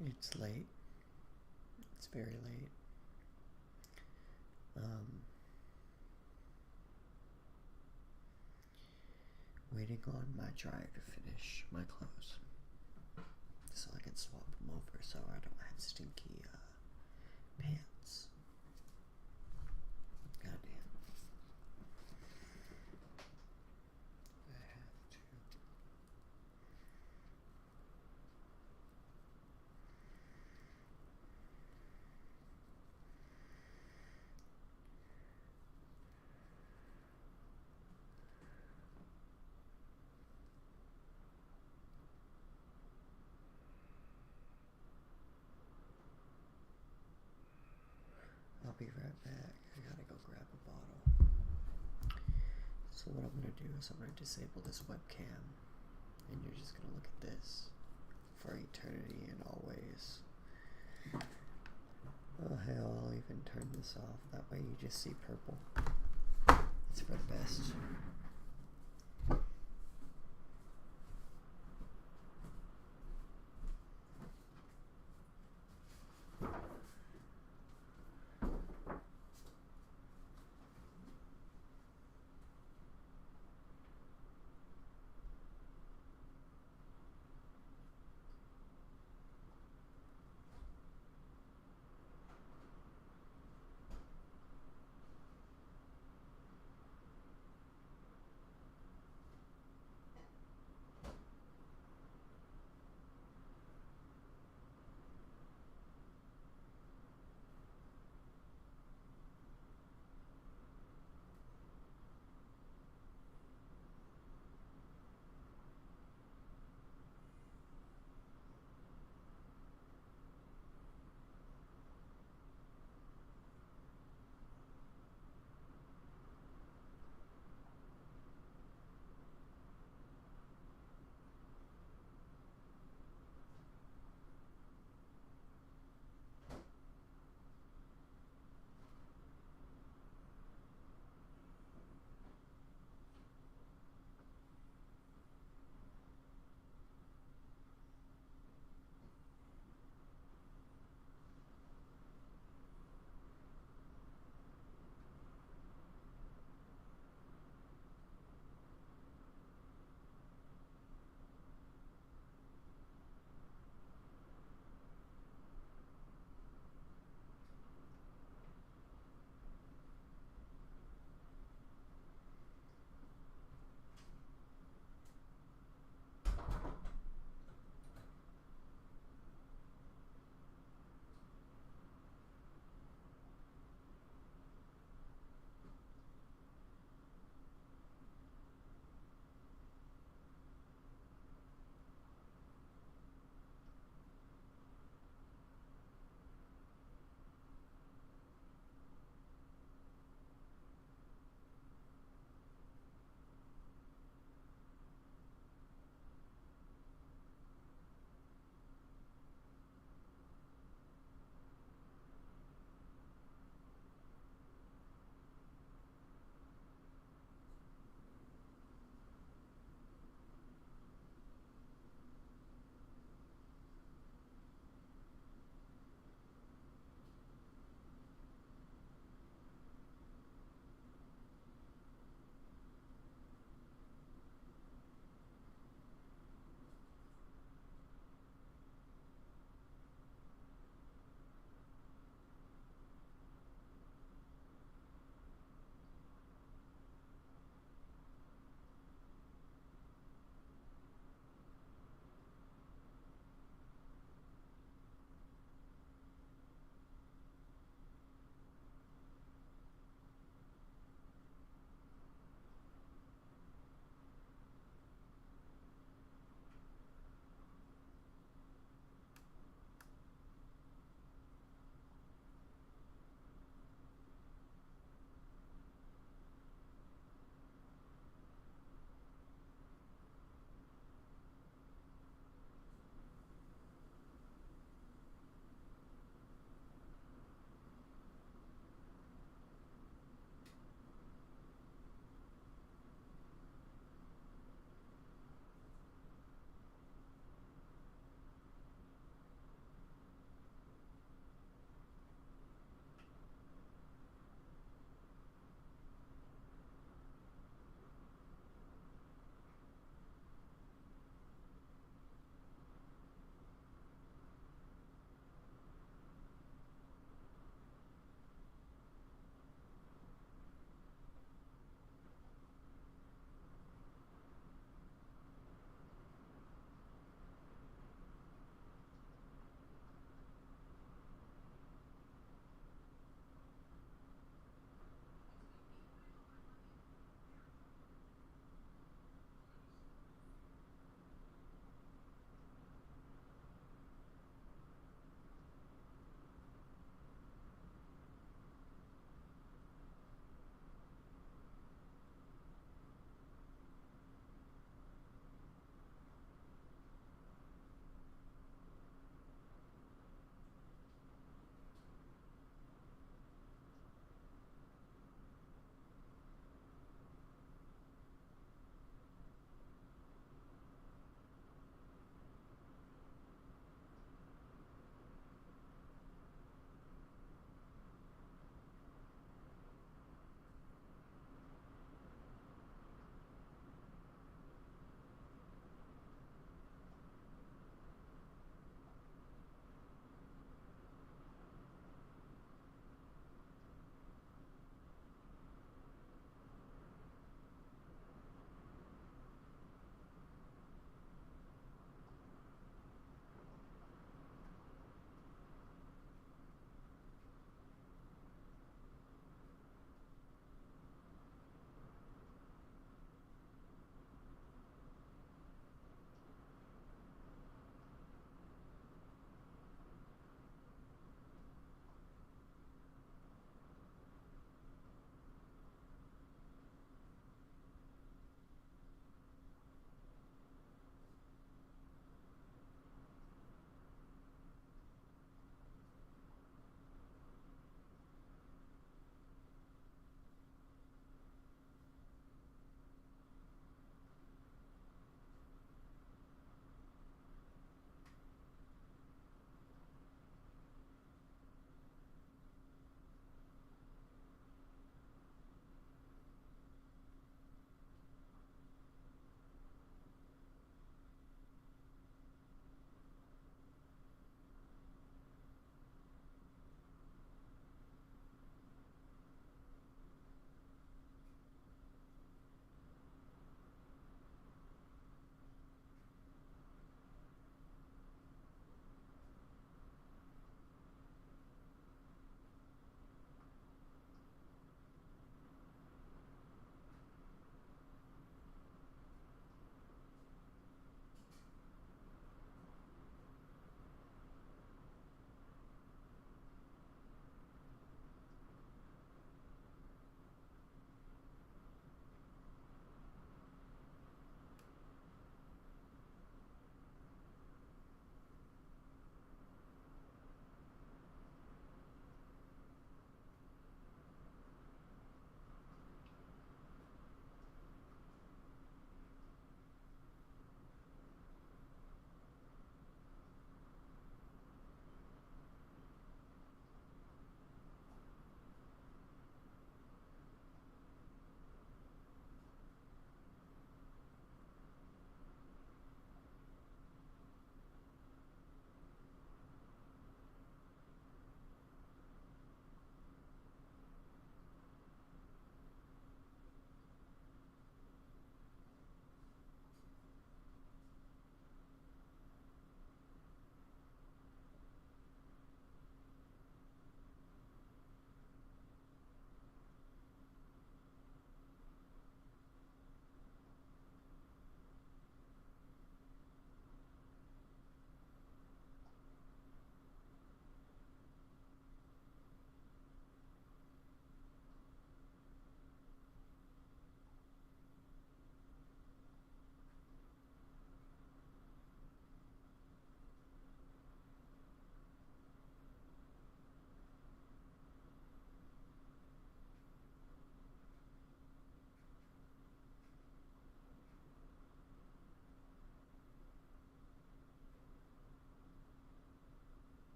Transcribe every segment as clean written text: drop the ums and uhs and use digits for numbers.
It's late. It's very late. Waiting on my dryer to finish my clothes so I can swap them over so I don't have stinky pants. Goddamn. I have to. I'll be right back. I gotta go grab a bottle. So what I'm gonna do is I'm gonna disable this webcam and you're just gonna look at this for eternity and always. Oh hell, I'll even turn this off. That way you just see purple. It's for the best.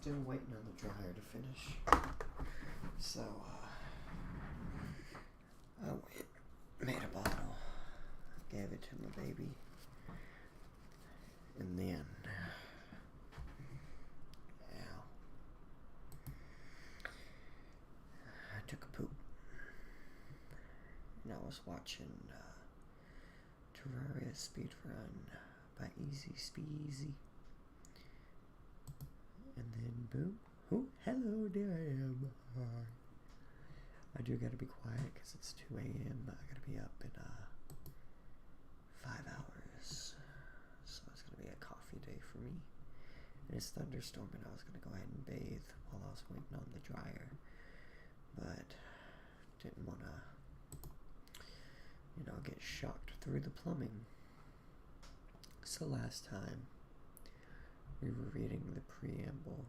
Still waiting on the dryer to finish. So, I made a bottle, gave it to my baby, and then, I took a poop, and I was watching Terraria Speedrun by Easy Speezy, and then boom, oh, hello, there I am. I do gotta be quiet because it's 2 a.m. I gotta be up in 5 hours, so it's gonna be a coffee day for me. And it's thunderstorming. I was gonna go ahead and bathe while I was waiting on the dryer, but didn't wanna, get shocked through the plumbing. So last time we were reading the preamble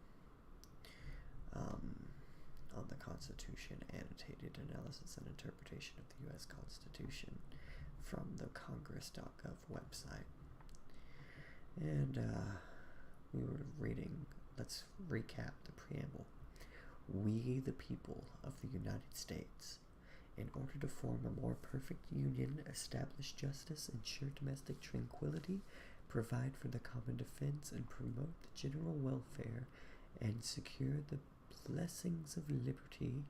on the Constitution, annotated analysis and interpretation of the U.S. Constitution from the Congress.gov website. And we were reading, let's recap the preamble. We, the people of the United States, in order to form a more perfect union, establish justice, ensure domestic tranquility, provide for the common defense, and promote the general welfare, and secure the blessings of liberty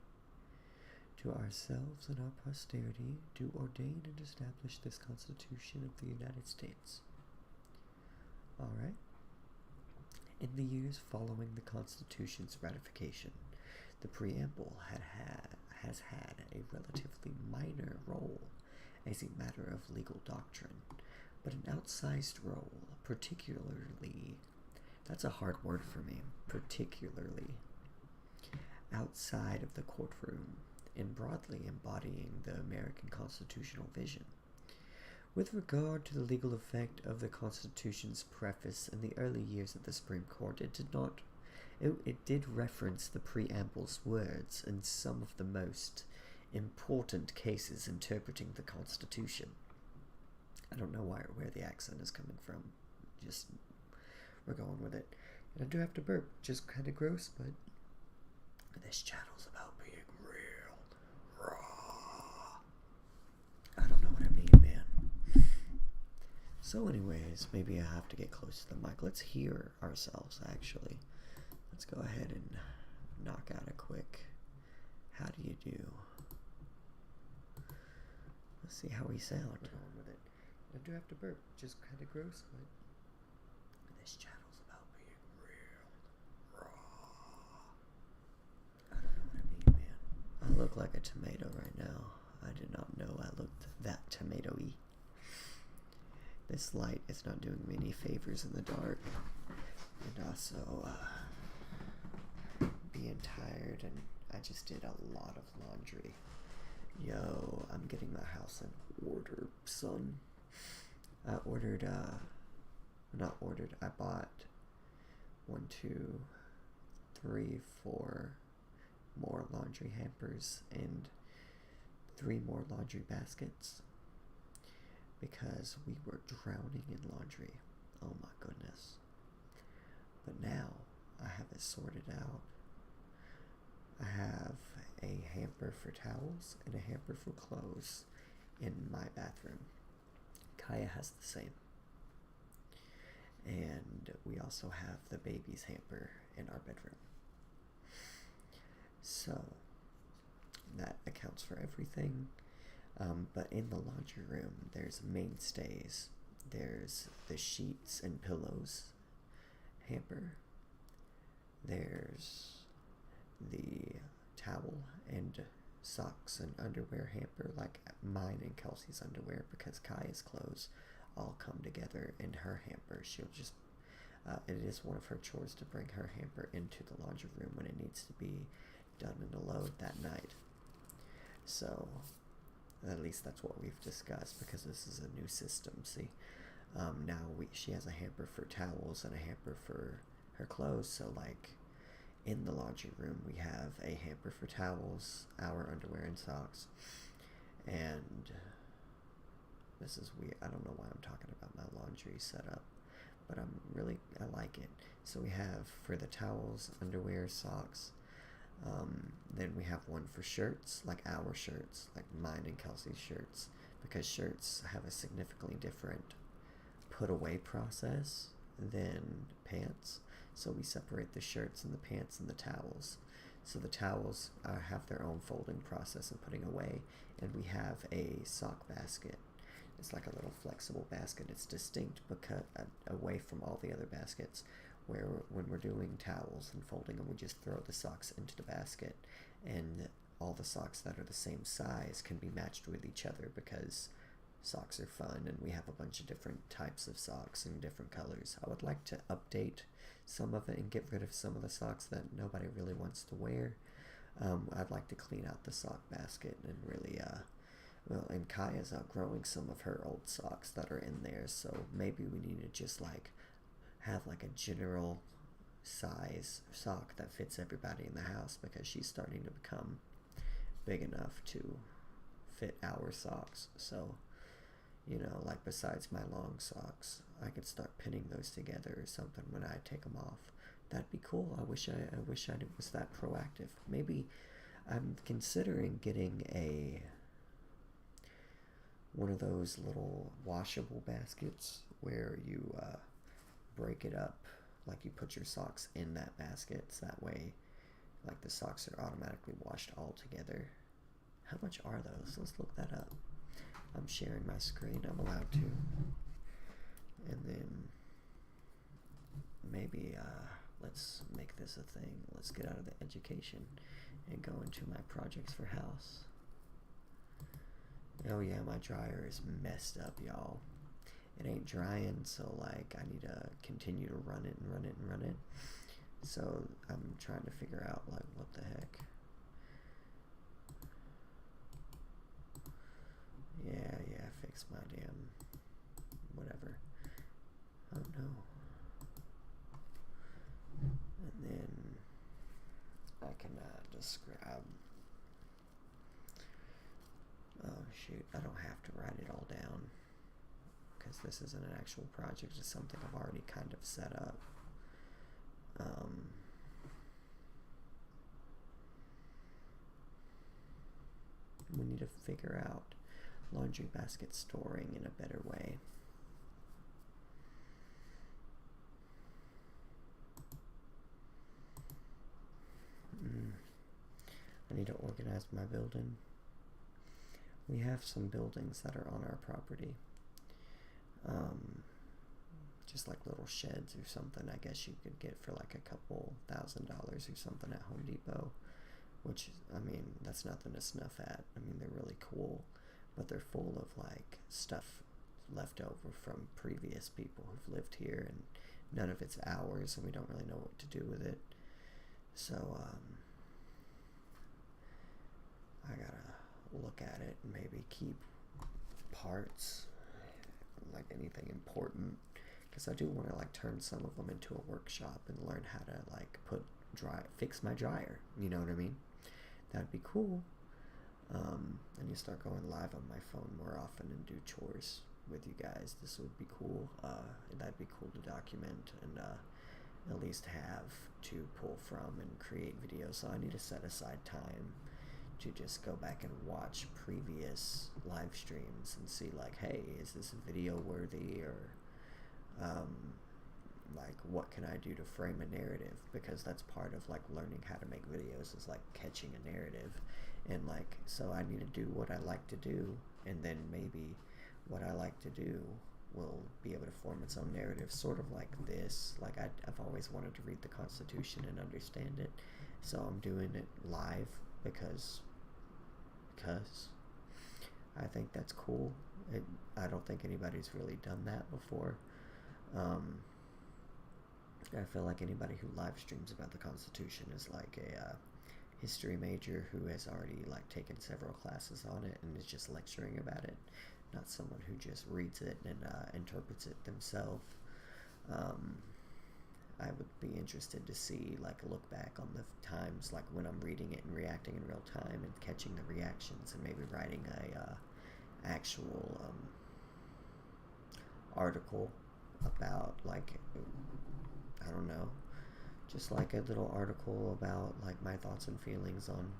to ourselves and our posterity, do ordain and establish this Constitution of the United States. Alright? In the years following the Constitution's ratification, the preamble has had a relatively minor role as a matter of legal doctrine, but an outsized role, particularly, that's a hard word for me, particularly outside of the courtroom, in broadly embodying the American constitutional vision. With regard to the legal effect of the Constitution's preface in the early years of the Supreme Court, it did reference the preamble's words in some of the most important cases interpreting the Constitution. I don't know where the accent is coming from. Just, we're going with it. And I do have to burp, which is kind of gross, but this channel's about being real raw. I don't know what I mean, man. So anyways, maybe I have to get close to the mic. Let's hear ourselves, actually. Let's go ahead and knock out a quick, how do you do? Let's see how we sound. We're going with it. I do have to burp, which is kind of gross, but this channel's about being real raw. I don't know what I mean, man. I look like a tomato right now. I did not know I looked that tomato-y. This light is not doing me any favors in the dark. And also, being tired, and I just did a lot of laundry. Yo, I'm getting my house in order, son. I bought 1, 2, 3, 4 more laundry hampers and 3 more laundry baskets because we were drowning in laundry. Oh my goodness. But now I have it sorted out. I have a hamper for towels and a hamper for clothes in my bathroom. Kaya has the same. And we also have the baby's hamper in our bedroom. So that accounts for everything. But in the laundry room, there's mainstays. There's the sheets and pillows hamper. There's the towel and socks and underwear hamper, like mine and Kelsey's underwear, because Kaya's clothes all come together in her hamper. She'll just, it is one of her chores to bring her hamper into the laundry room when it needs to be done in a load that night. So, at least that's what we've discussed, because this is a new system, see. Now she has a hamper for towels and a hamper for her clothes, so like, in the laundry room, we have a hamper for towels, our underwear and socks, and this is weird. I don't know why I'm talking about my laundry setup, but I like it. So we have for the towels, underwear, socks. Then we have one for shirts, like our shirts, like mine and Kelsey's shirts, because shirts have a significantly different put away process than pants. So we separate the shirts and the pants and the towels. So the towels have their own folding process and putting away, and we have a sock basket. It's like a little flexible basket. It's distinct but cut away from all the other baskets, where when we're doing towels and folding them, we just throw the socks into the basket, and all the socks that are the same size can be matched with each other, because socks are fun and we have a bunch of different types of socks in different colors. I would like to update some of it and get rid of some of the socks that nobody really wants to wear. I'd like to clean out the sock basket and really well, and Kaya's outgrowing some of her old socks that are in there, so maybe we need to just like have like a general size sock that fits everybody in the house, because she's starting to become big enough to fit our socks. So, you know, like besides my long socks, I could start pinning those together or something when I take them off. That'd be cool. I wish I was that proactive. Maybe I'm considering getting one of those little washable baskets where you break it up, like you put your socks in that basket, so that way like the socks are automatically washed all together. How much are those? Let's look that up. I'm sharing my screen. I'm allowed to. And then maybe let's make this a thing. Let's get out of the education and go into my projects for house. Oh yeah, my dryer is messed up, y'all. It ain't drying, so like I need to continue to run it and run it and run it. So I'm trying to figure out like what the heck. Yeah, fix my damn whatever. Oh no. And then I can describe. Oh shoot, I don't have to write it all down, because this isn't an actual project, it's something I've already kind of set up. We need to figure out laundry basket storing in a better way. I need to organize my building. We have some buildings that are on our property. Just like little sheds or something, I guess you could get for like a couple $1,000 or something at Home Depot, which, I mean, that's nothing to snuff at. I mean, they're really cool, but they're full of like stuff left over from previous people who've lived here, and none of it's ours, and we don't really know what to do with it. So I gotta look at it and maybe keep parts, like anything important, because I do want to like turn some of them into a workshop and learn how to like fix my dryer, you know what I mean? That'd be cool. And you start going live on my phone more often and do chores with you guys. This would be cool. That'd be cool to document and at least have to pull from and create videos. So I need to set aside time to just go back and watch previous live streams and see like, hey, is this video worthy, or like what can I do to frame a narrative, because that's part of like learning how to make videos, is like catching a narrative. And like, so I need to do what I like to do, and then maybe what I like to do will be able to form its own narrative, sort of like this. Like I've always wanted to read the Constitution and understand it, so I'm doing it live because I think that's cool. I don't think anybody's really done that before. I feel like anybody who live streams about the Constitution is like a history major who has already like taken several classes on it and is just lecturing about it, not someone who just reads it and interprets it themselves. I would be interested to see, like, look back on the times, like, when I'm reading it and reacting in real time and catching the reactions, and maybe writing a actual article about, like, I don't know, just like a little article about like my thoughts and feelings on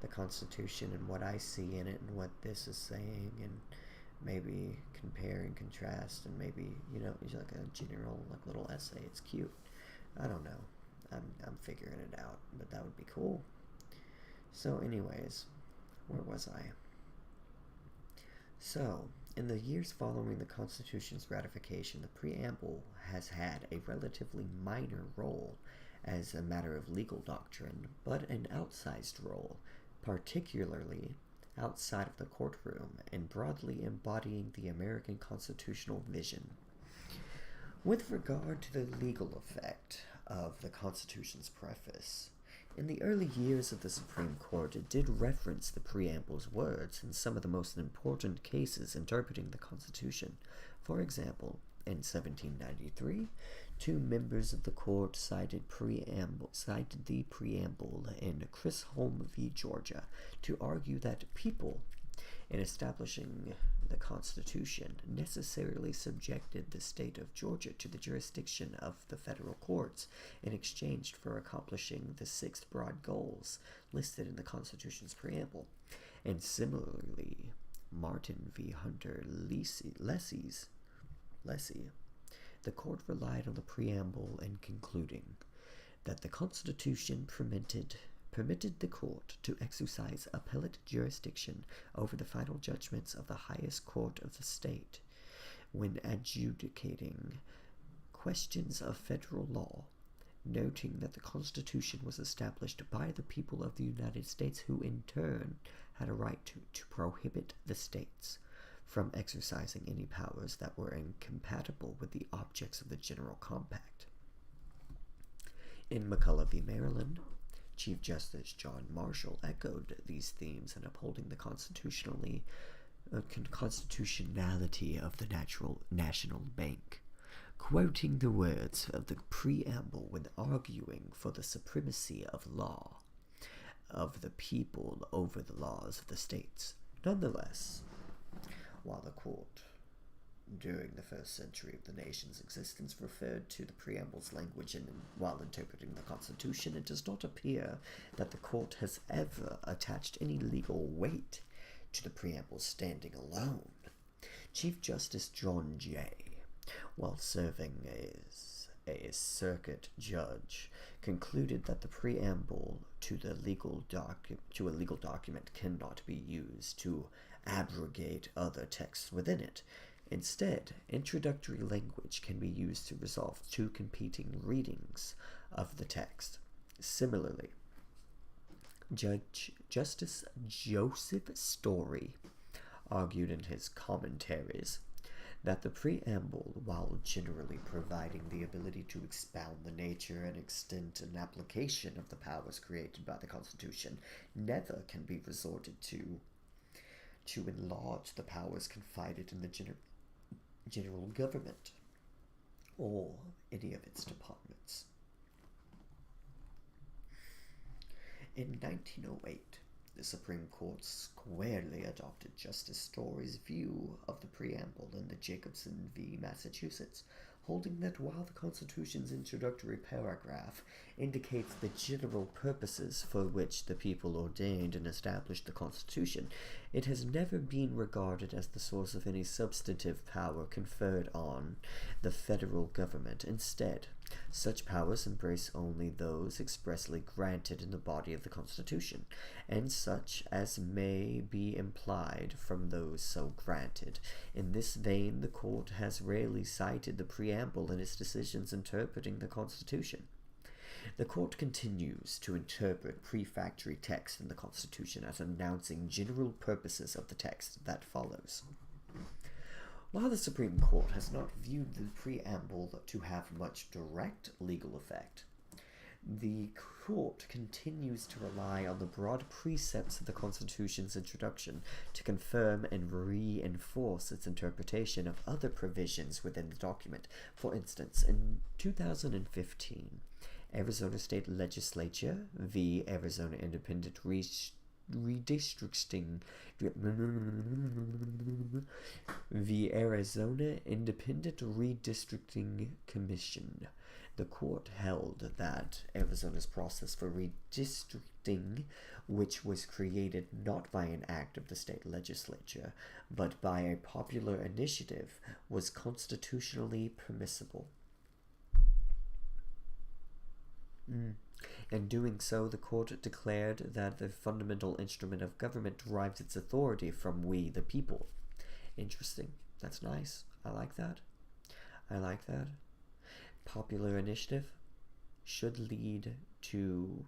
the Constitution and what I see in it and what this is saying, and maybe compare and contrast, and maybe, you know, it's like a general like little essay. It's cute. I don't know. I'm figuring it out, but that would be cool. So anyways, where was I? So, in the years following the Constitution's ratification, the preamble has had a relatively minor role as a matter of legal doctrine, but an outsized role, particularly outside of the courtroom, in broadly embodying the American constitutional vision. With regard to the legal effect of the Constitution's preface, in the early years of the Supreme Court, it did reference the preamble's words in some of the most important cases interpreting the Constitution. For example, in 1793, two members of the court cited the preamble in Chisholm v. Georgia to argue that people, in establishing the Constitution, necessarily subjected the state of Georgia to the jurisdiction of the federal courts in exchange for accomplishing the 6 broad goals listed in the Constitution's preamble. And similarly, Martin v. Hunter Lessee, the court relied on the preamble in concluding that the Constitution permitted the court to exercise appellate jurisdiction over the final judgments of the highest court of the state when adjudicating questions of federal law, noting that the Constitution was established by the people of the United States, who in turn had a right to prohibit the states from exercising any powers that were incompatible with the objects of the General Compact. In McCulloch v. Maryland, Chief Justice John Marshall echoed these themes in upholding the constitutionality of the National Bank, quoting the words of the preamble when arguing for the supremacy of law of the people over the laws of the states. Nonetheless, while the court, during the first century of the nation's existence, referred to the preamble's language while interpreting the Constitution, it does not appear that the court has ever attached any legal weight to the preamble standing alone. Chief Justice John Jay, while serving as a circuit judge, concluded that the preamble to a legal document cannot be used to abrogate other texts within it. Instead, introductory language can be used to resolve two competing readings of the text. Similarly, Justice Joseph Story argued in his commentaries that the preamble, while generally providing the ability to expound the nature and extent and application of the powers created by the Constitution, never can be resorted to enlarge the powers confided in the general government or any of its departments. In 1908, the Supreme Court squarely adopted Justice Story's view of the preamble in the Jacobson v. Massachusetts, holding that while the Constitution's introductory paragraph indicates the general purposes for which the people ordained and established the Constitution, it has never been regarded as the source of any substantive power conferred on the federal government. Instead, such powers embrace only those expressly granted in the body of the Constitution, and such as may be implied from those so granted. In this vein, the court has rarely cited the preamble in its decisions interpreting the Constitution. The court continues to interpret prefatory text in the Constitution as announcing general purposes of the text that follows. While the Supreme Court has not viewed the preamble to have much direct legal effect, the court continues to rely on the broad precepts of the Constitution's introduction to confirm and reinforce its interpretation of other provisions within the document. For instance, in 2015, Arizona State Legislature v. Arizona Independent redistricting the Arizona Independent Redistricting Commission. The court held that Arizona's process for redistricting, which was created not by an act of the state legislature, but by a popular initiative, was constitutionally permissible. In doing so, the court declared that the fundamental instrument of government derives its authority from we, the people. Interesting. That's nice. I like that. I like that. Popular initiative should lead to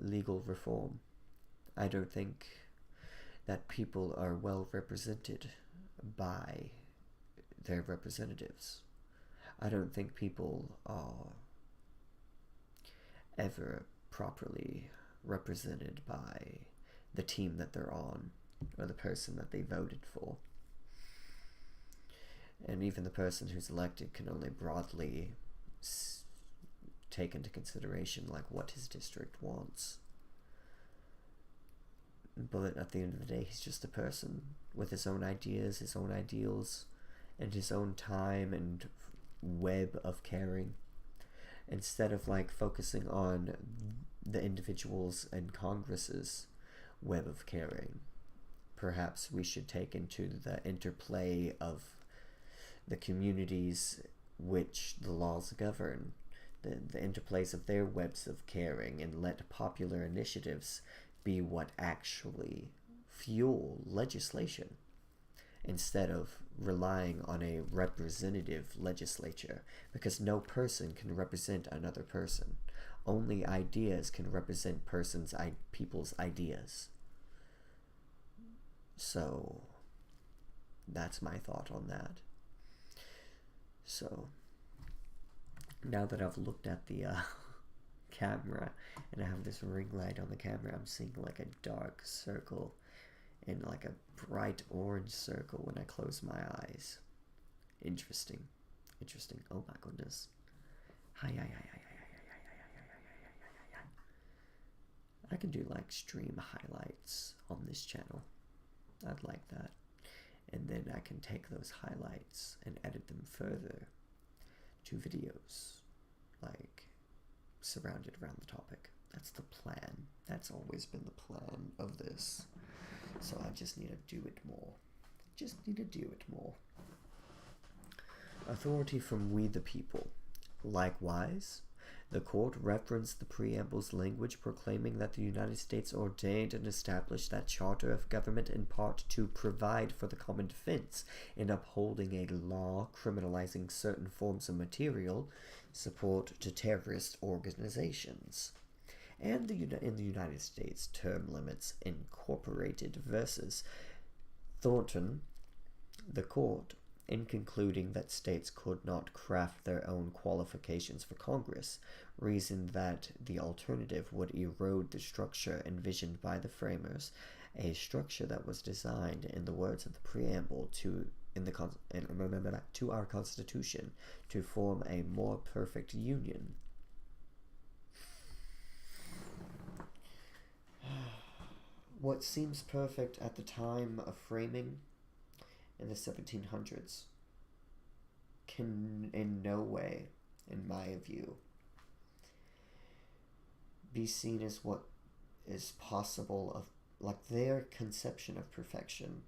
legal reform. I don't think that people are well represented by their representatives. I don't think people are ever properly represented by the team that they're on or the person that they voted for. And even the person who's elected can only broadly take into consideration like what his district wants. But at the end of the day, he's just a person with his own ideas, his own ideals, and his own time and web of caring. Instead of like focusing on the individuals and Congress's web of caring, perhaps we should take into the interplay of the communities which the laws govern, the interplays of their webs of caring, and let popular initiatives be what actually fuel legislation, instead of relying on a representative legislature, because no person can represent another person. Only ideas can represent people's ideas. So that's my thought on that. So now that I've looked at the camera and I have this ring light on the camera, I'm seeing like a dark circle and like a bright orange circle when I close my eyes. Interesting. Interesting. Oh my goodness. I can do like stream highlights on this channel. I'd like that. And then I can take those highlights and edit them further to videos, like surrounded around the topic. That's the plan. That's always been the plan of this. So I just need to do it more. Authority from we the people. Likewise, the court referenced the preamble's language proclaiming that the United States ordained and established that charter of government in part to provide for the common defense in upholding a law criminalizing certain forms of material support to terrorist organizations. And in the United States, term limits incorporated versus Thornton, the court, in concluding that states could not craft their own qualifications for Congress, reasoned that the alternative would erode the structure envisioned by the framers, a structure that was designed, in the words of the preamble, to our Constitution, to form a more perfect union. What seems perfect at the time of framing in the 1700s can in no way, in my view, be seen as what is possible of, like, their conception of perfection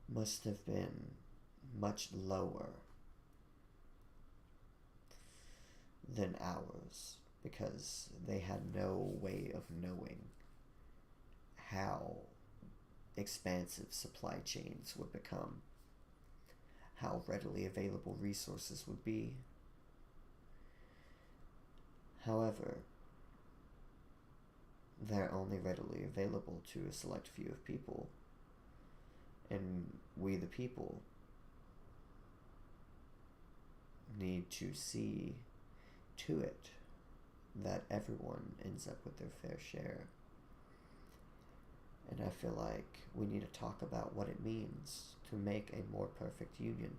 must have been much lower than ours, because they had no way of knowing how expansive supply chains would become, how readily available resources would be. However, they're only readily available to a select few of people, and we the people need to see to it that everyone ends up with their fair share. And I feel like we need to talk about what it means to make a more perfect union.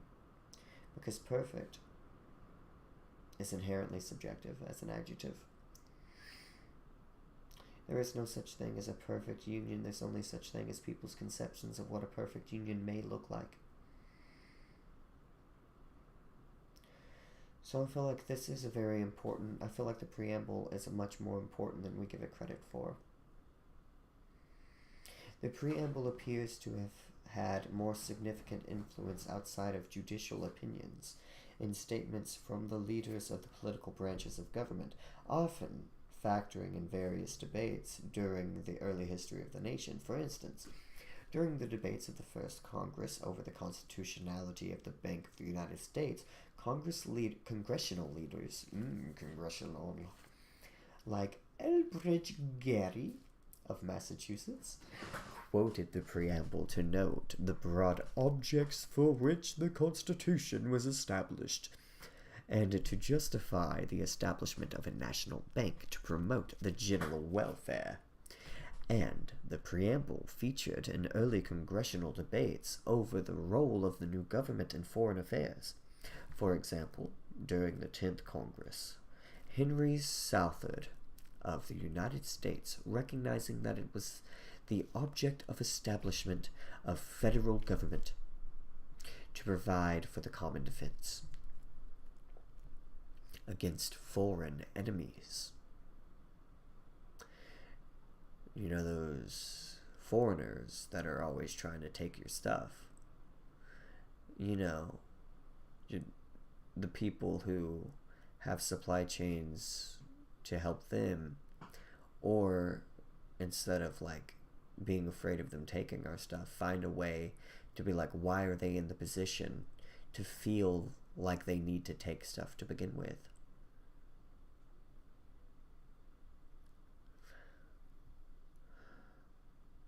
Because perfect is inherently subjective as an adjective. There is no such thing as a perfect union. There's only such thing as people's conceptions of what a perfect union may look like. So I feel like this is a very important, I feel like the preamble is much more important than we give it credit for. The preamble appears to have had more significant influence outside of judicial opinions in statements from the leaders of the political branches of government, often factoring in various debates during the early history of the nation. For instance, during the debates of the First Congress over the constitutionality of the Bank of the United States, congressional leaders, like Elbridge Gerry of Massachusetts, quoted the preamble to note the broad objects for which the Constitution was established, and to justify the establishment of a national bank to promote the general welfare. And the preamble featured in early congressional debates over the role of the new government in foreign affairs. For example, during the 10th Congress, Henry Southard of the United States, recognizing that it was the object of establishment of federal government to provide for the common defense against foreign enemies. You know, those foreigners that are always trying to take your stuff. You know, the people who have supply chains to help them, or instead of like being afraid of them taking our stuff, find a way to be like, why are they in the position to feel like they need to take stuff to begin with?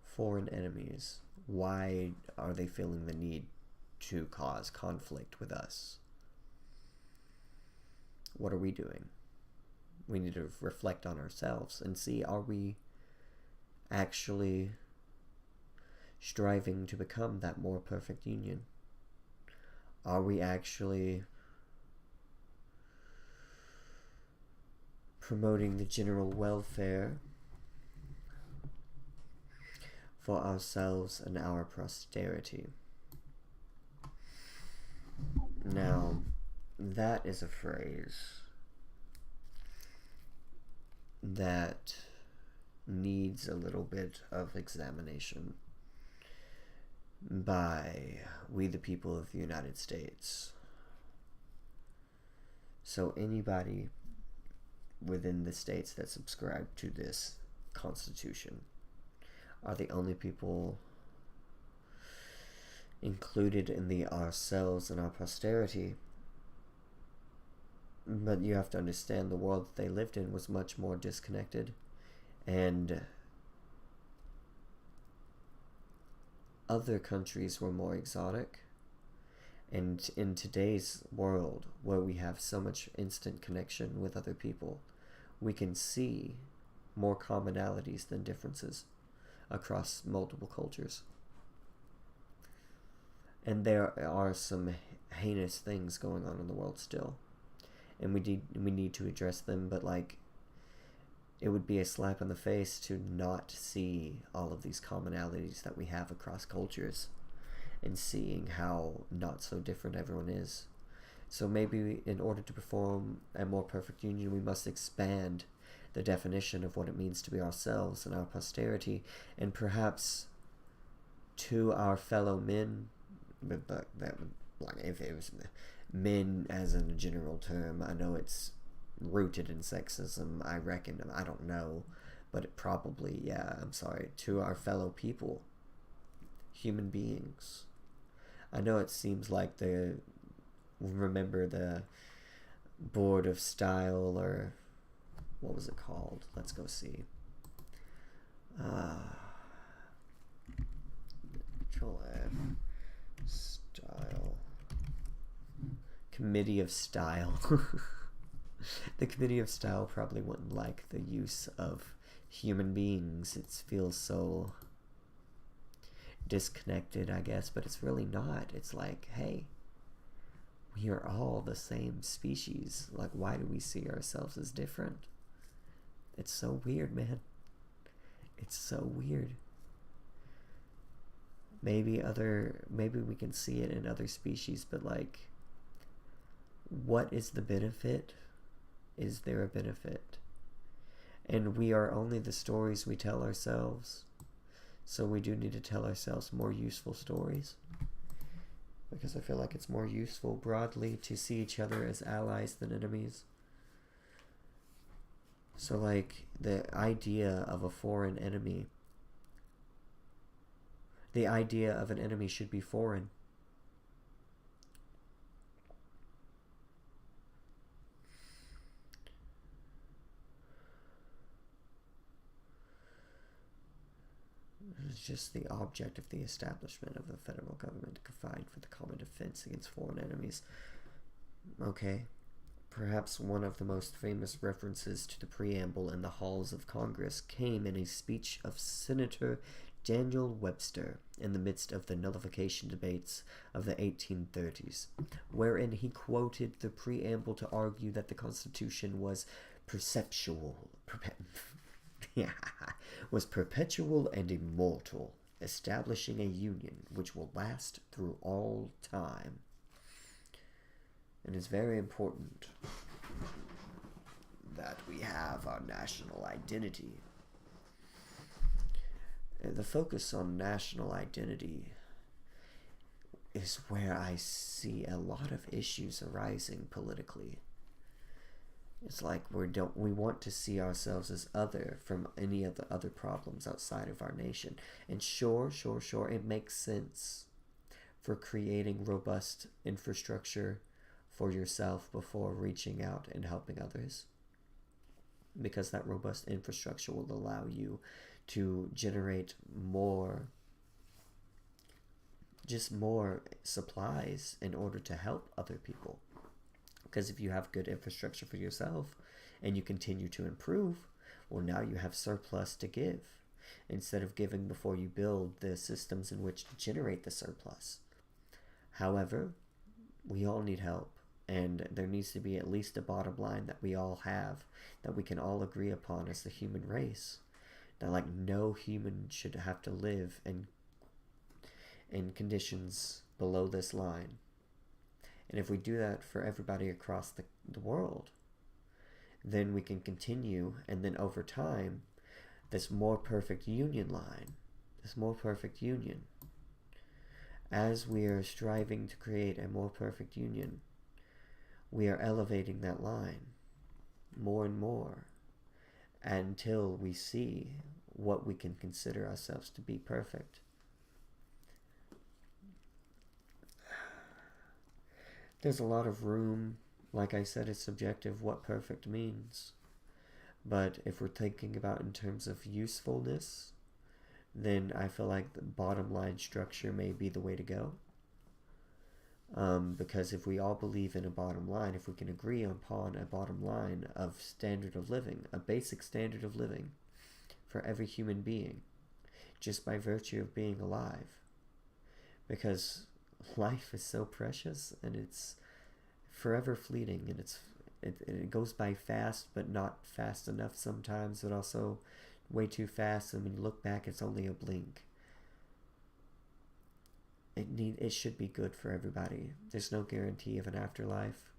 Foreign enemies, why are they feeling the need to cause conflict with us? What are we doing? We need to reflect on ourselves and see, are we actually striving to become that more perfect union? Are we actually promoting the general welfare for ourselves and our posterity? Now, that is a phrase that needs a little bit of examination by we the people of the United States. So anybody within the states that subscribe to this Constitution are the only people included in the ourselves and our posterity. But you have to understand the world that they lived in was much more disconnected, and other countries were more exotic. And in today's world, where we have so much instant connection with other people, we can see more commonalities than differences across multiple cultures. And there are some heinous things going on in the world still, and we need to address them, but like, it would be a slap in the face to not see all of these commonalities that we have across cultures, and seeing how not so different everyone is. So maybe in order to perform a more perfect union, we must expand the definition of what it means to be ourselves and our posterity, and perhaps to our fellow men, but that would, like, if it was men as in a general term, I know it's rooted in sexism, I reckon, I don't know, but it probably, yeah, I'm sorry, to our fellow people, human beings. I know it seems like remember the Board of Style, or what was it called? Let's go see. Control F. Style. Committee of Style. The Committee of Style probably wouldn't like the use of human beings. It feels so disconnected, I guess, but it's really not. It's like, hey, we are all the same species. Like, why do we see ourselves as different? It's so weird, man. It's so weird. Maybe we can see it in other species, but like, what is the benefit? Is there a benefit? And we are only the stories we tell ourselves. So we do need to tell ourselves more useful stories. Because I feel like it's more useful broadly to see each other as allies than enemies. So like, the idea of a foreign enemy, the idea of an enemy should be foreign. It's just the object of the establishment of the federal government to provide for the common defense against foreign enemies. Okay. Perhaps one of the most famous references to the preamble in the halls of Congress came in a speech of Senator Daniel Webster in the midst of the nullification debates of the 1830s, wherein he quoted the preamble to argue that the Constitution was perpetual and immortal, establishing a union which will last through all time. And it's very important that we have our national identity. The focus on national identity is where I see a lot of issues arising politically. It's like we want to see ourselves as other from any of the other problems outside of our nation. And sure, it makes sense for creating robust infrastructure for yourself before reaching out and helping others. Because that robust infrastructure will allow you to generate more supplies in order to help other people. Because if you have good infrastructure for yourself and you continue to improve, well, now you have surplus to give instead of giving before you build the systems in which to generate the surplus. However, we all need help, and there needs to be at least a bottom line that we all have, that we can all agree upon as the human race. That like no human should have to live in conditions below this line. And if we do that for everybody across the world, then we can continue, and then over time, this more perfect union line, this more perfect union, as we are striving to create a more perfect union, we are elevating that line more and more until we see what we can consider ourselves to be perfect. There's a lot of room. Like I said, it's subjective what perfect means. But if we're thinking about in terms of usefulness, then I feel like the bottom line structure may be the way to go. Because if we all believe in a bottom line, if we can agree upon a bottom line of standard of living, a basic standard of living for every human being, just by virtue of being alive. Because life is so precious, and it's forever fleeting, and it goes by fast, but not fast enough sometimes, but also way too fast, and when you look back, it's only a blink. It should be good for everybody. There's no guarantee of an afterlife.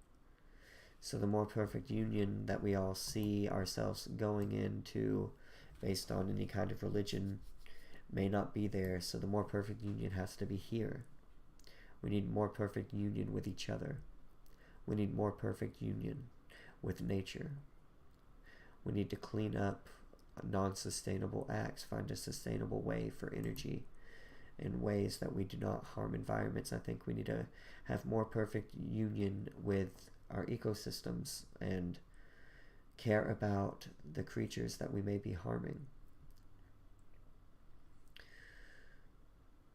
So the more perfect union that we all see ourselves going into based on any kind of religion may not be there. So the more perfect union has to be here. We need more perfect union with each other. We need more perfect union with nature. We need to clean up non-sustainable acts, find a sustainable way for energy in ways that we do not harm environments. I think we need to have more perfect union with our ecosystems and care about the creatures that we may be harming.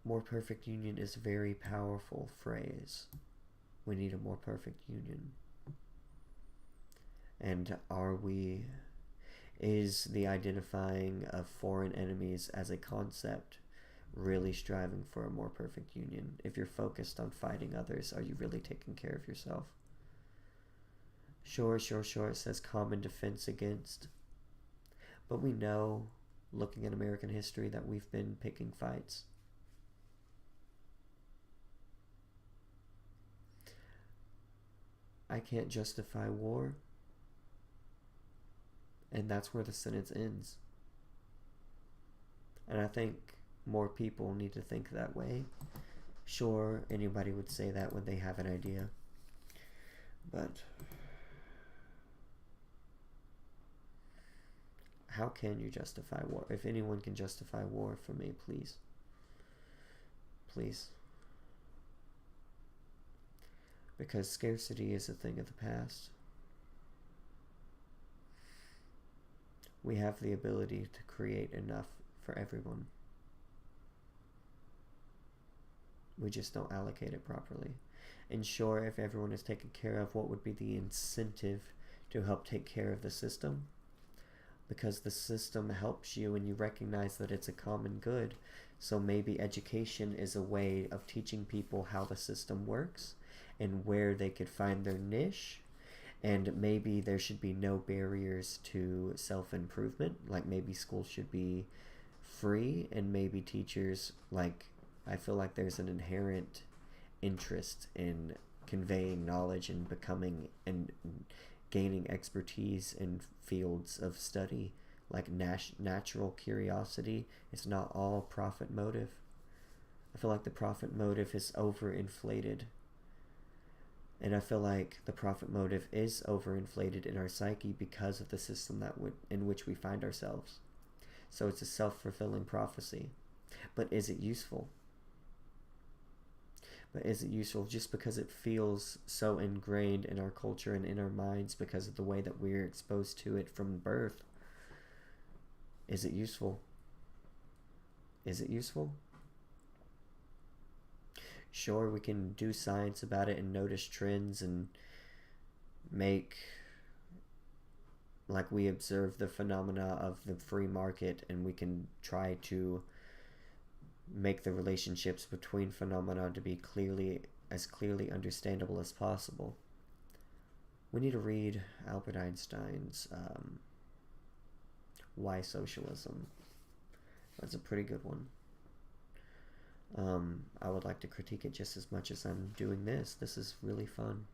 More perfect union is a very powerful phrase. We need a more perfect union. And is the identifying of foreign enemies as a concept really striving for a more perfect union? If you're focused on fighting others, are you really taking care of yourself? Sure, it says common defense against. But we know looking at American history, that we've been picking fights. I can't justify war, and that's where the sentence ends. And I think more people need to think that way. Sure, anybody would say that when they have an idea, but how can you justify war? If anyone can justify war for me, please. Please. Because scarcity is a thing of the past. We have the ability to create enough for everyone. We just don't allocate it properly. And sure, if everyone is taken care of, what would be the incentive to help take care of the system? Because the system helps you and you recognize that it's a common good. So maybe education is a way of teaching people how the system works and where they could find their niche. And maybe there should be no barriers to self-improvement. Like maybe schools should be free, and maybe teachers, like, I feel like there's an inherent interest in conveying knowledge and becoming and gaining expertise in fields of study, like natural curiosity. It's not all profit motive. I feel like the profit motive is overinflated. And I feel like the profit motive is overinflated in our psyche because of the system in which we find ourselves. So it's a self-fulfilling prophecy. But is it useful? But is it useful just because it feels so ingrained in our culture and in our minds because of the way that we're exposed to it from birth? Is it useful? Is it useful? Sure, we can do science about it and notice trends and make, like, we observe the phenomena of the free market, and we can try to make the relationships between phenomena to be as clearly understandable as possible. We need to read Albert Einstein's Why Socialism. That's a pretty good one. I would like to critique it just as much as I'm doing this. This is really fun.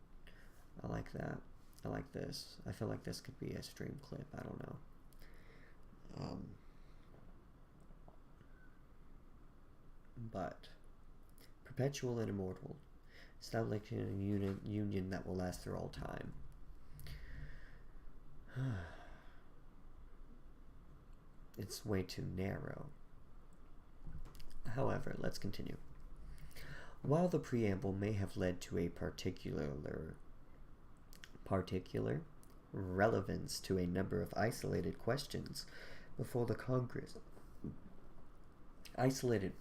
I like that. I like this. I feel like this could be a stream clip. I don't know. But perpetual and immortal, establishing a union that will last through all time. It's way too narrow. However, let's continue. While the preamble may have led to a particular relevance to a number of isolated questions before the Congress, isolated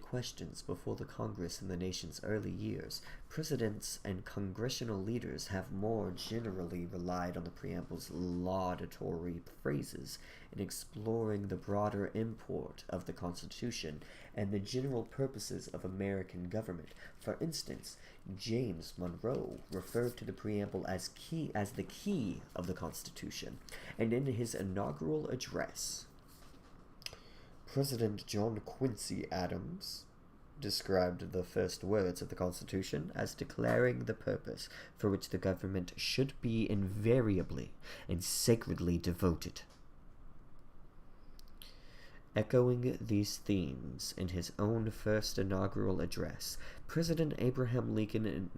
questions before the Congress in the nation's early years, presidents and congressional leaders have more generally relied on the preamble's laudatory phrases in exploring the broader import of the Constitution and the general purposes of American government. For instance, James Monroe referred to the preamble as the key of the Constitution, and in his inaugural address, President John Quincy Adams described the first words of the Constitution as declaring the purpose for which the government should be invariably and sacredly devoted. Echoing these themes in his own first inaugural address, President Abraham Lincoln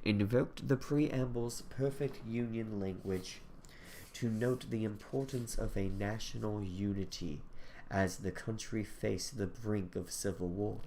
invoked the preamble's perfect union language to note the importance of a national unity as the country faced the brink of civil war.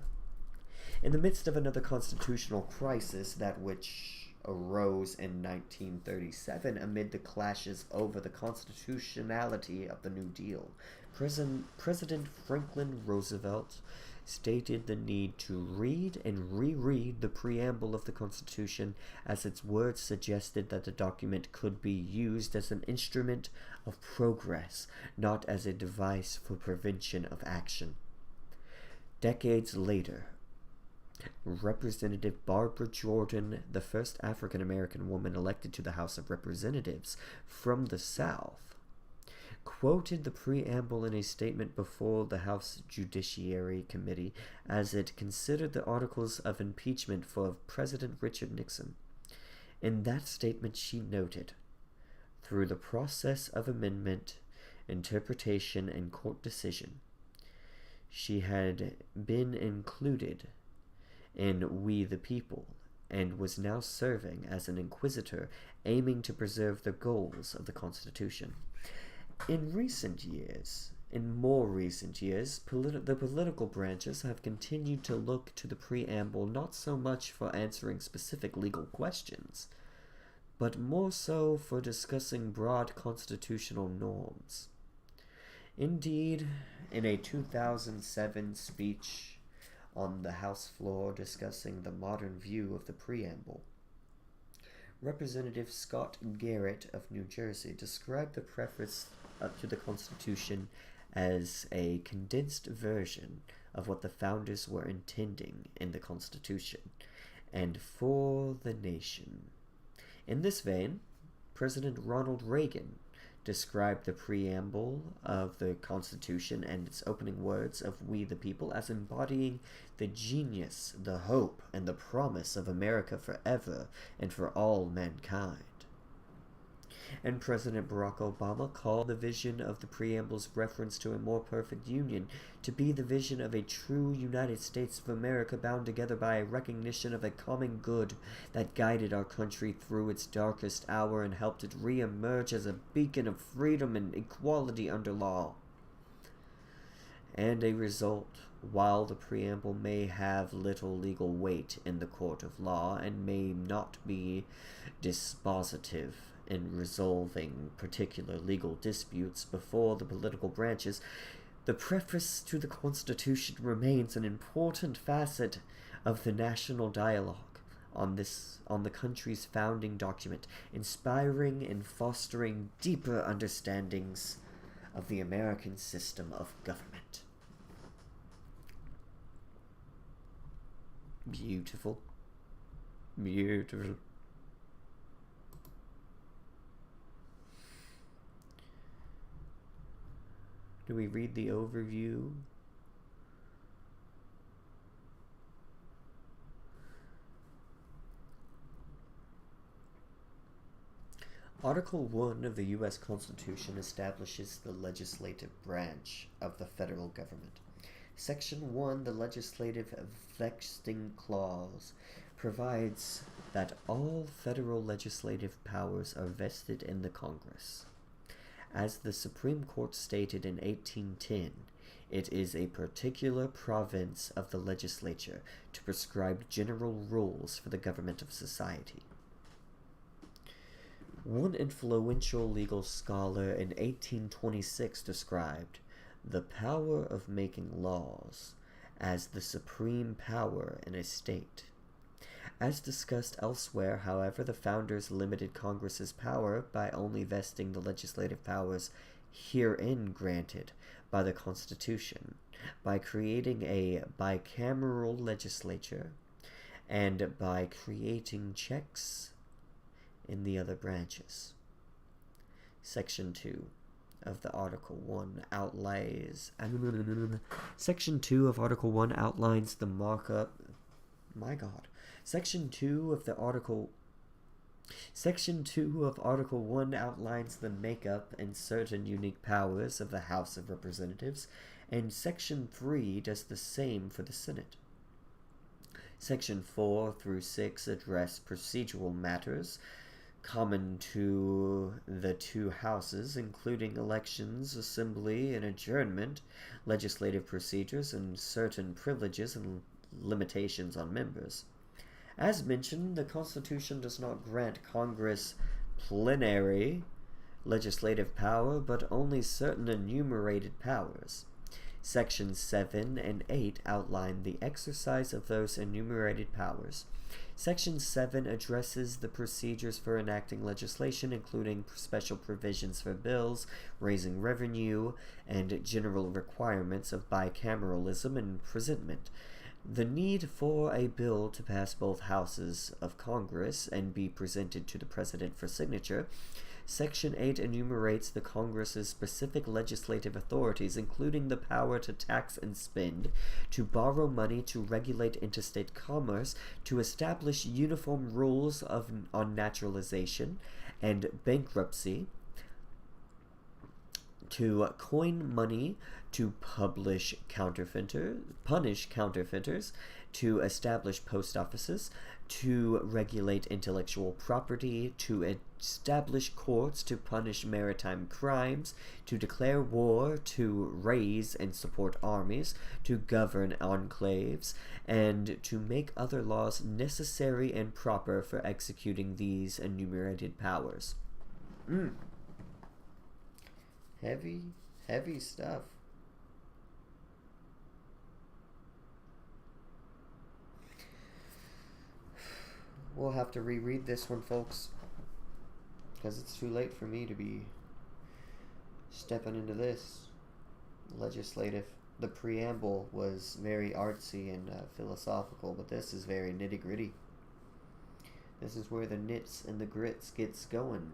In the midst of another constitutional crisis, that which arose in 1937 amid the clashes over the constitutionality of the New Deal, President Franklin Roosevelt stated the need to read and reread the preamble of the Constitution, as its words suggested that the document could be used as an instrument of progress, not as a device for prevention of action. Decades later, Representative Barbara Jordan, the first African-American woman elected to the House of Representatives from the South, quoted the preamble in a statement before the House Judiciary Committee as it considered the articles of impeachment for President Richard Nixon. In that statement, she noted, through the process of amendment, interpretation, and court decision, she had been included in We the People and was now serving as an inquisitor aiming to preserve the goals of the Constitution. In more recent years, the political branches have continued to look to the preamble not so much for answering specific legal questions, but more so for discussing broad constitutional norms. Indeed, in a 2007 speech on the House floor discussing the modern view of the preamble, Representative Scott Garrett of New Jersey described the preface to the Constitution as a condensed version of what the founders were intending in the Constitution and for the nation. In this vein, President Ronald Reagan described the preamble of the Constitution and its opening words of We the People as embodying the genius, the hope, and the promise of America forever and for all mankind. And President Barack Obama called the vision of the preamble's reference to a more perfect union to be the vision of a true United States of America bound together by a recognition of a common good that guided our country through its darkest hour and helped it re-emerge as a beacon of freedom and equality under law. And a result, while the preamble may have little legal weight in the court of law and may not be dispositive in resolving particular legal disputes before the political branches, the preface to the Constitution remains an important facet of the national dialogue on the country's founding document, inspiring and fostering deeper understandings of the American system of government. Beautiful. Beautiful. Do we read the overview? Article 1 of the U.S. Constitution establishes the legislative branch of the federal government. Section 1, the Legislative Vesting Clause, provides that all federal legislative powers are vested in the Congress. As the Supreme Court stated in 1810, it is a particular province of the legislature to prescribe general rules for the government of society. One influential legal scholar in 1826 described the power of making laws as the supreme power in a state. As discussed elsewhere, however, the founders limited Congress's power by only vesting the legislative powers herein granted by the Constitution, by creating a bicameral legislature, and by creating checks in the other branches. Section 2 of the Article 1 outlines Section 2 of Article 1 outlines the markup. Section 2 of Article 1 outlines the makeup and certain unique powers of the House of Representatives, and Section 3 does the same for the Senate. Section 4 through 6 address procedural matters common to the two houses, including elections, assembly and adjournment, legislative procedures, and certain privileges and limitations on members. As mentioned, the Constitution does not grant Congress plenary legislative power, but only certain enumerated powers. Sections 7 and 8 outline the exercise of those enumerated powers. Section 7 addresses the procedures for enacting legislation, including special provisions for bills, raising revenue, and general requirements of bicameralism and presentment. The need for a bill to pass both houses of Congress and be presented to the President for signature. Section 8 enumerates the Congress's specific legislative authorities, including the power to tax and spend, to borrow money, to regulate interstate commerce, to establish uniform rules on naturalization and bankruptcy, to coin money, to punish counterfeiters, to establish post offices, to regulate intellectual property, to establish courts to punish maritime crimes, to declare war, to raise and support armies, to govern enclaves, and to make other laws necessary and proper for executing these enumerated powers. Heavy stuff. We'll have to reread this one, folks, because it's too late for me to be stepping into this. Legislative. The preamble was very artsy and philosophical, but this is very nitty-gritty. This is where the nits and the grits gets going.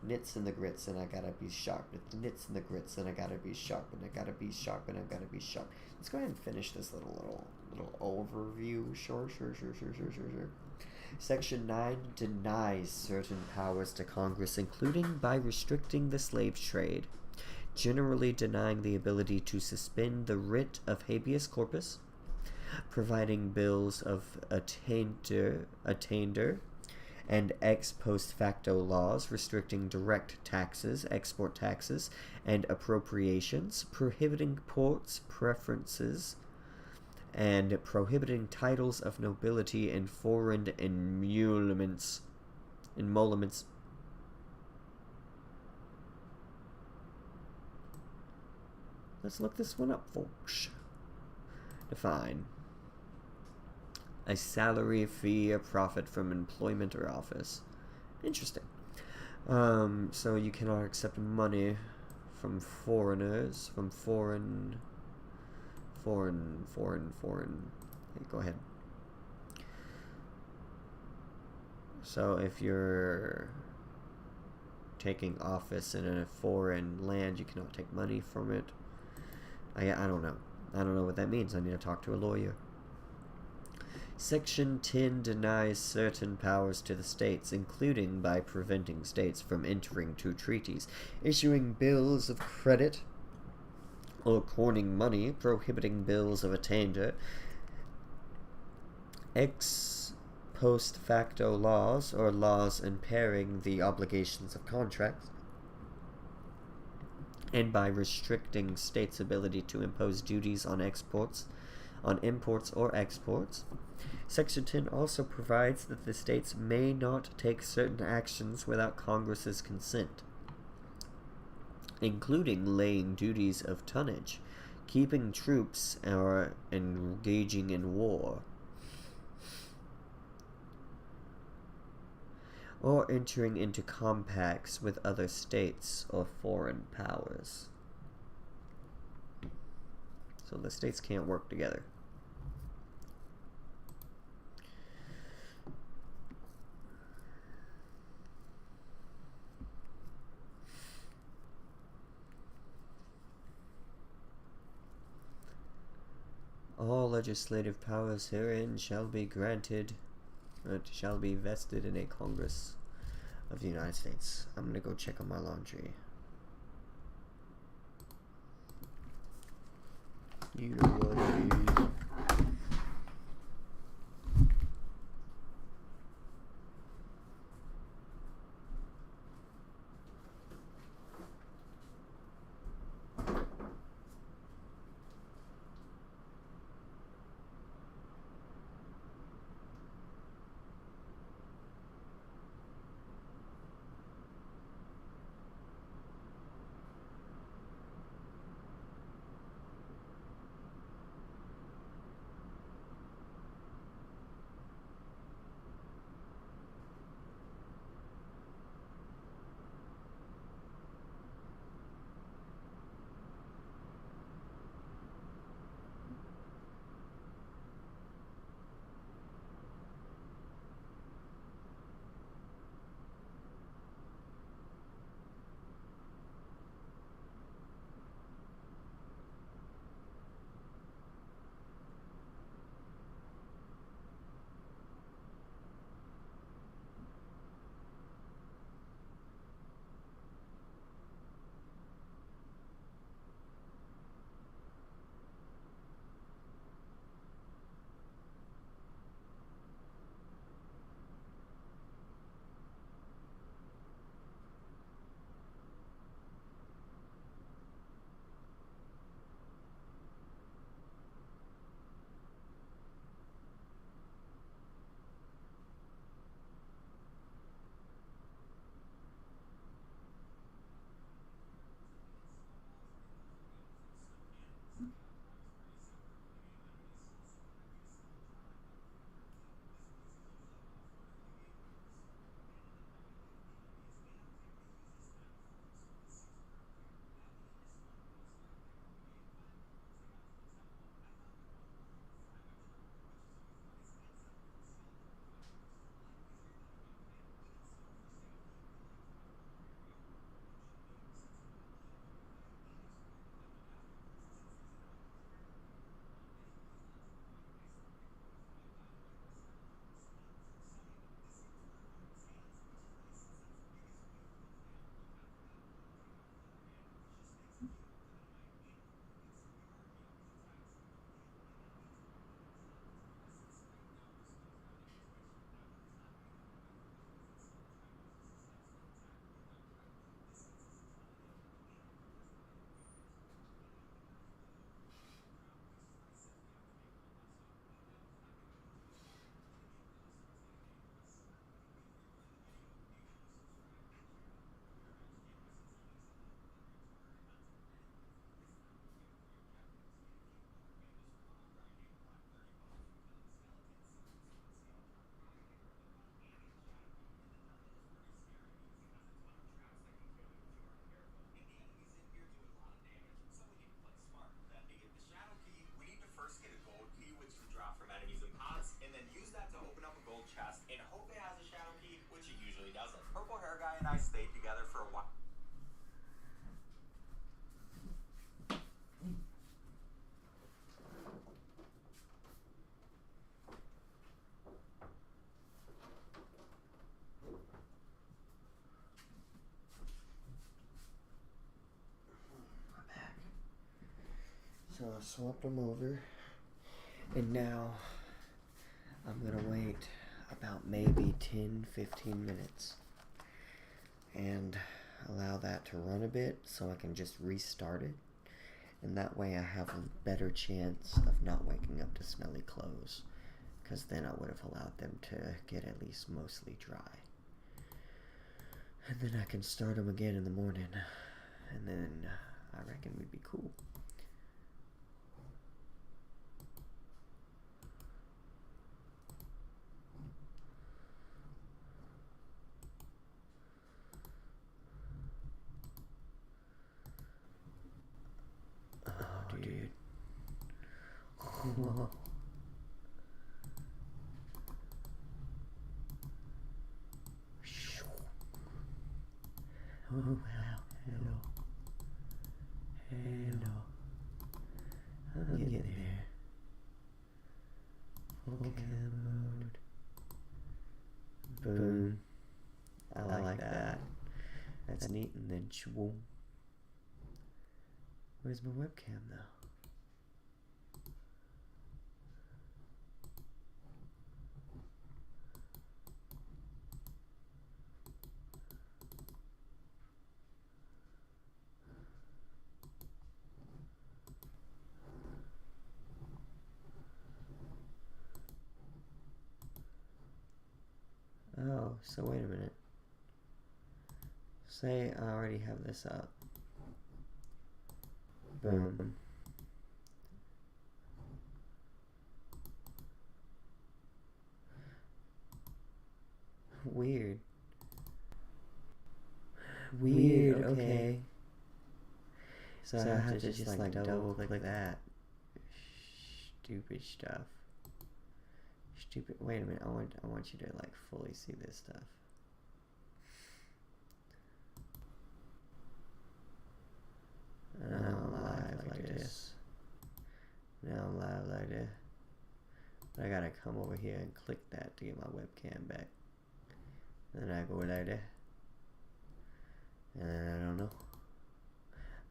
Nits and the grits, and I gotta be sharp. It's the nits and the grits, and I gotta be sharp, and I gotta be sharp, and I gotta be sharp. Let's go ahead and finish this little overview. Sure. Section 9 denies certain powers to Congress, including by restricting the slave trade, generally denying the ability to suspend the writ of habeas corpus, providing bills of attainder, and ex post facto laws restricting direct taxes, export taxes, and appropriations, prohibiting ports preferences, and prohibiting titles of nobility and foreign emoluments. Let's look this one up, folks. Define. A salary, fee, or profit from employment or office. Interesting. So you cannot accept money from foreigners, from foreign. Hey, go ahead. So if you're taking office in a foreign land, you cannot take money from it. I don't know. I don't know what that means. I need to talk to a lawyer. Section 10 denies certain powers to the states, including by preventing states from entering into treaties, issuing bills of credit, or coining money, prohibiting bills of attainder, ex post facto laws, or laws impairing the obligations of contracts, and by restricting states' ability to impose duties on imports or exports. Section 10 also provides that the states may not take certain actions without Congress's consent, including laying duties of tonnage, keeping troops, or engaging in war, or entering into compacts with other states or foreign powers. So the states can't work together. All legislative powers herein shall be vested in a Congress of the United States. I'm gonna go check on my laundry. You know what it is. and I stayed together for a while. So I swapped them over, and now I'm gonna wait about maybe 10-15 minutes and allow that to run a bit so I can just restart it, and that way I have a better chance of not waking up to smelly clothes, because then I would have allowed them to get at least mostly dry. And then I can start them again in the morning, and then I reckon we'd be cool. Oh, dude. Whoa. Oh, wow. Hello. Hello. I'm getting there. Full cam mode. Boom. I like that. That's neat. And then shwoom. Where's my webcam though? Oh, so wait a minute. Say I already have this up. Boom. Weird. Weird, okay. So I have to just like double click that. Stupid stuff. Stupid. Wait a minute. I want you to like fully see this stuff. Now I'm live like this. Now I'm live like this. But I gotta come over here and click that to get my webcam back. And then I go like that. And then I don't know.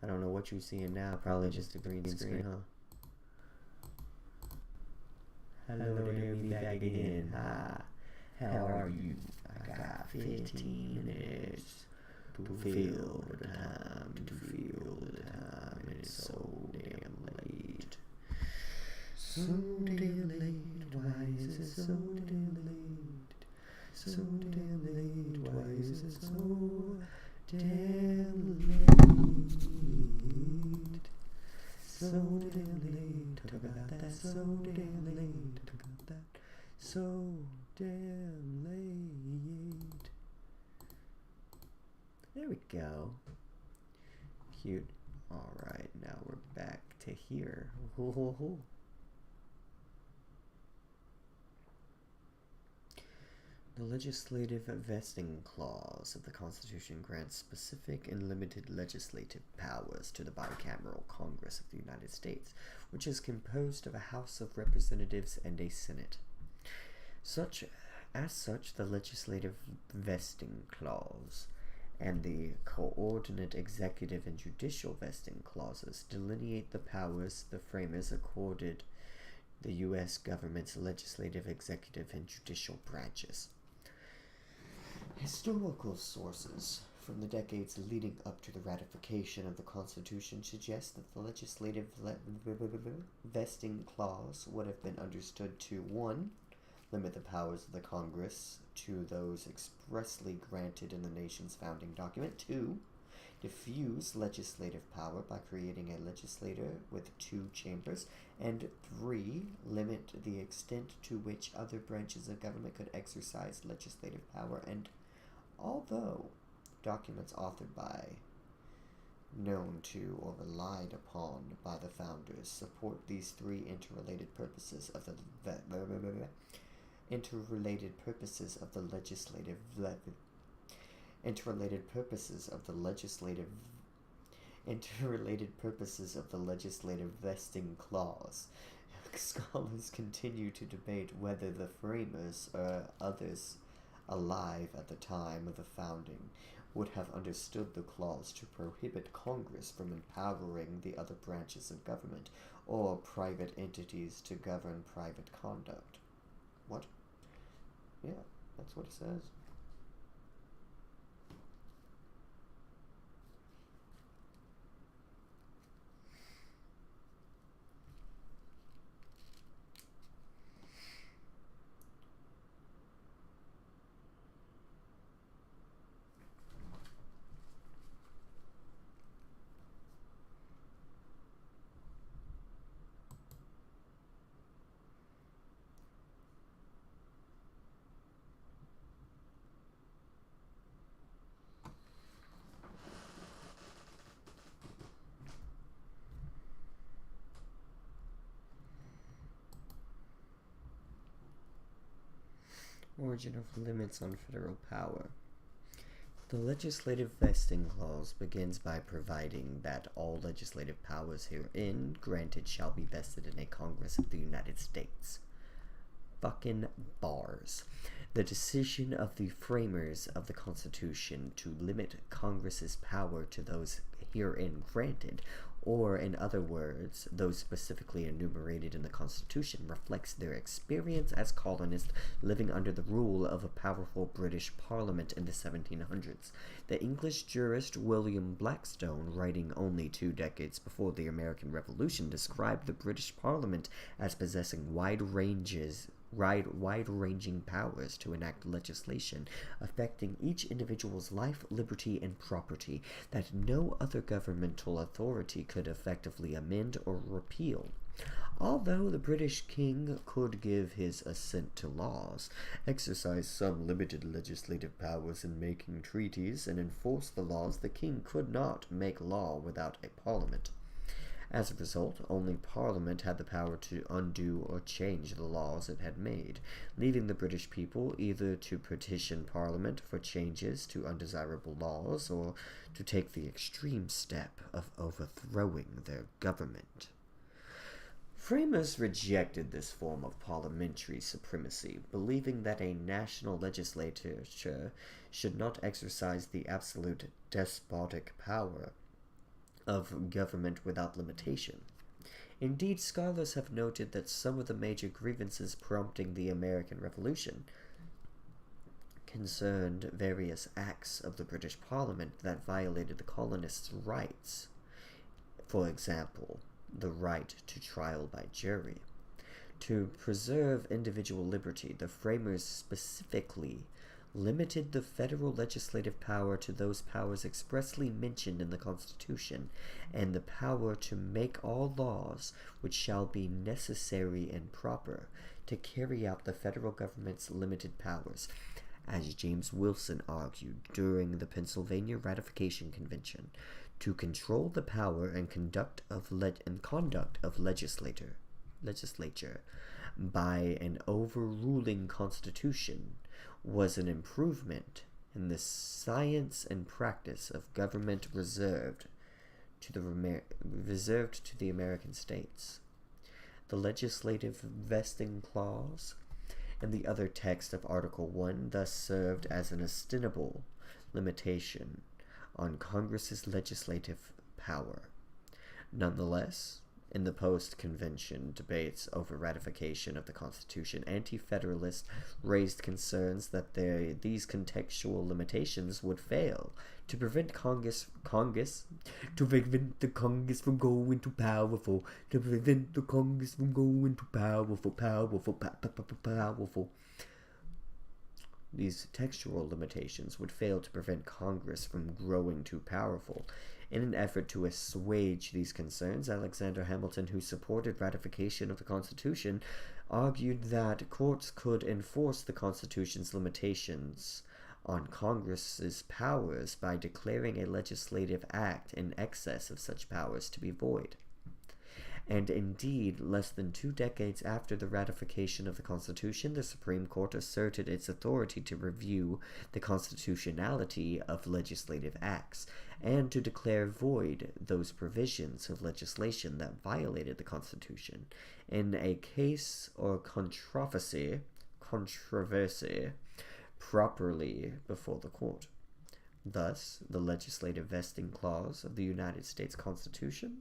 I don't know what you're seeing now. Probably just a green screen, huh? Hello there, me back again. Hi. How are you? I got 15 minutes to feel the time, and it's so damn late. So damn late, why is it so damn late? So damn late, why is it so damn late? So damn late, talk about that, so damn late, talk about that, so damn late. There we go. Cute. Alright, now we're back to here. The legislative vesting clause of the Constitution grants specific and limited legislative powers to the bicameral Congress of the United States, which is composed of a House of Representatives and a Senate. As such, the legislative vesting clause and the coordinate executive and judicial vesting clauses delineate the powers the framers accorded the U.S. government's legislative, executive, and judicial branches. Historical sources from the decades leading up to the ratification of the Constitution suggest that the legislative vesting clause would have been understood to 1. Limit the powers of the Congress to those expressly granted in the nation's founding document. 2. Diffuse legislative power by creating a legislature with 2 chambers. And 3. Limit the extent to which other branches of government could exercise legislative power. And although documents authored by, known to, or relied upon by the founders support these 3 interrelated purposes of the legislative interrelated purposes of the legislative vesting clause. Scholars continue to debate whether the framers or others alive at the time of the founding would have understood the clause to prohibit Congress from empowering the other branches of government or private entities to govern private conduct. What? Yeah, that's what it says. Origin of limits on federal power. The legislative vesting clause begins by providing that all legislative powers herein granted shall be vested in a Congress of the United States. Fucking bars. The decision of the framers of the Constitution to limit Congress's power to those herein granted, or in other words, those specifically enumerated in the Constitution, reflects their experience as colonists living under the rule of a powerful British Parliament in the 1700s. The English jurist William Blackstone, writing only 2 decades before the American Revolution, described the British Parliament as possessing wide-ranging powers to enact legislation affecting each individual's life, liberty, and property that no other governmental authority could effectively amend or repeal. Although the British king could give his assent to laws, exercise some limited legislative powers in making treaties, and enforce the laws, the king could not make law without a parliament. As a result, only Parliament had the power to undo or change the laws it had made, leaving the British people either to petition Parliament for changes to undesirable laws or to take the extreme step of overthrowing their government. Framers rejected this form of parliamentary supremacy, believing that a national legislature should not exercise the absolute despotic power of government without limitation. Indeed, scholars have noted that some of the major grievances prompting the American Revolution concerned various acts of the British Parliament that violated the colonists' rights. For example, the right to trial by jury. To preserve individual liberty, the framers specifically limited the federal legislative power to those powers expressly mentioned in the Constitution, and the power to make all laws which shall be necessary and proper to carry out the federal government's limited powers, as James Wilson argued during the Pennsylvania Ratification Convention, to control the power and conduct of legislature by an overruling constitution was an improvement in the science and practice of government reserved to the American states. The legislative vesting clause and the other text of Article 1 thus served as an ostensible limitation on Congress's legislative power. Nonetheless, in the post-convention debates over ratification of the Constitution, anti-federalists raised concerns that these contextual limitations would fail to prevent the Congress from going too powerful, These textual limitations would fail to prevent Congress from growing too powerful. In an effort to assuage these concerns, Alexander Hamilton, who supported ratification of the Constitution, argued that courts could enforce the Constitution's limitations on Congress's powers by declaring a legislative act in excess of such powers to be void. And indeed, less than 2 decades after the ratification of the Constitution, the Supreme Court asserted its authority to review the constitutionality of legislative acts and to declare void those provisions of legislation that violated the Constitution in a case or controversy properly before the court. Thus, the legislative vesting clause of the United States Constitution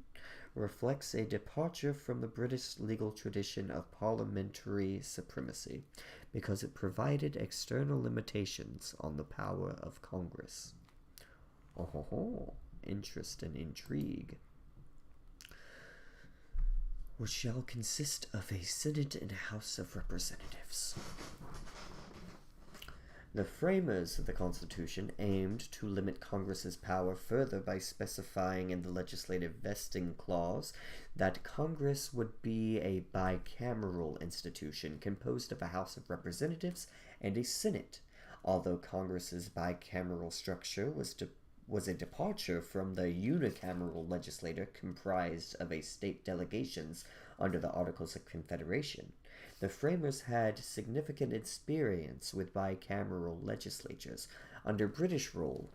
reflects a departure from the British legal tradition of parliamentary supremacy because it provided external limitations on the power of Congress. Oh, interest and intrigue. Which shall consist of a Senate and a House of Representatives. The framers of the Constitution aimed to limit Congress's power further by specifying in the legislative vesting clause that Congress would be a bicameral institution composed of a House of Representatives and a Senate, although Congress's bicameral structure was a departure from the unicameral legislature comprised of state delegations under the Articles of Confederation. The framers had significant experience with bicameral legislatures. Under British rule,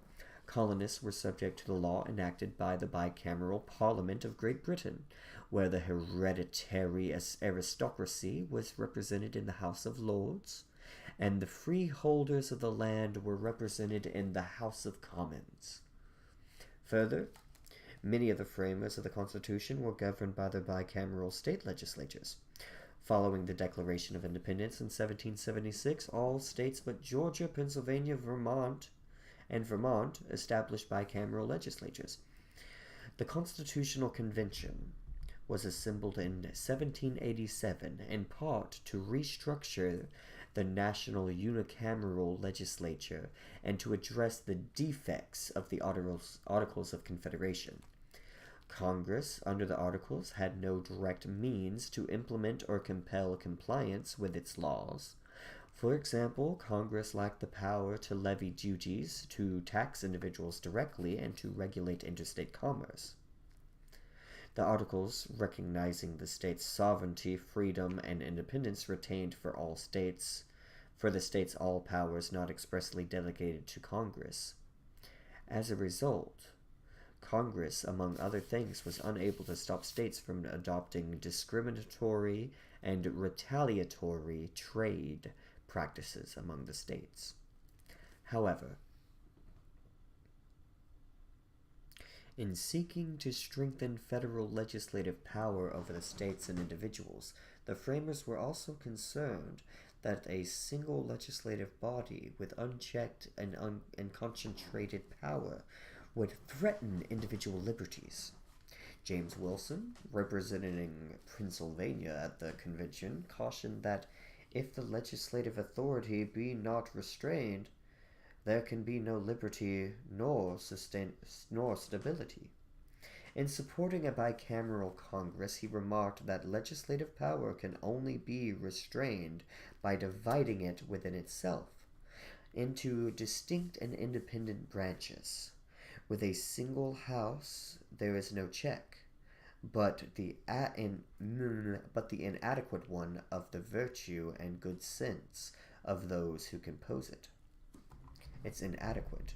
colonists were subject to the law enacted by the bicameral Parliament of Great Britain, where the hereditary aristocracy was represented in the House of Lords, and the freeholders of the land were represented in the House of Commons. Further, many of the framers of the Constitution were governed by the bicameral state legislatures. Following the Declaration of Independence in 1776, all states but Georgia, Pennsylvania, Vermont established bicameral legislatures. The Constitutional Convention was assembled in 1787 in part to restructure the national unicameral legislature and to address the defects of the Articles of Confederation. Congress, under the Articles, had no direct means to implement or compel compliance with its laws. For example, Congress lacked the power to levy duties, to tax individuals directly, and to regulate interstate commerce. The Articles, recognizing the state's sovereignty, freedom, and independence, retained for the states all powers not expressly delegated to Congress. As a result, Congress, among other things, was unable to stop states from adopting discriminatory and retaliatory trade practices among the states. However, in seeking to strengthen federal legislative power over the states and individuals, the framers were also concerned that a single legislative body with unchecked and concentrated power would threaten individual liberties. James Wilson, representing Pennsylvania at the convention, cautioned that if the legislative authority be not restrained, there can be no liberty nor stability. In supporting a bicameral Congress, he remarked that legislative power can only be restrained by dividing it within itself into distinct and independent branches. With a single house, there is no check, but the inadequate one of the virtue and good sense of those who compose it. It's inadequate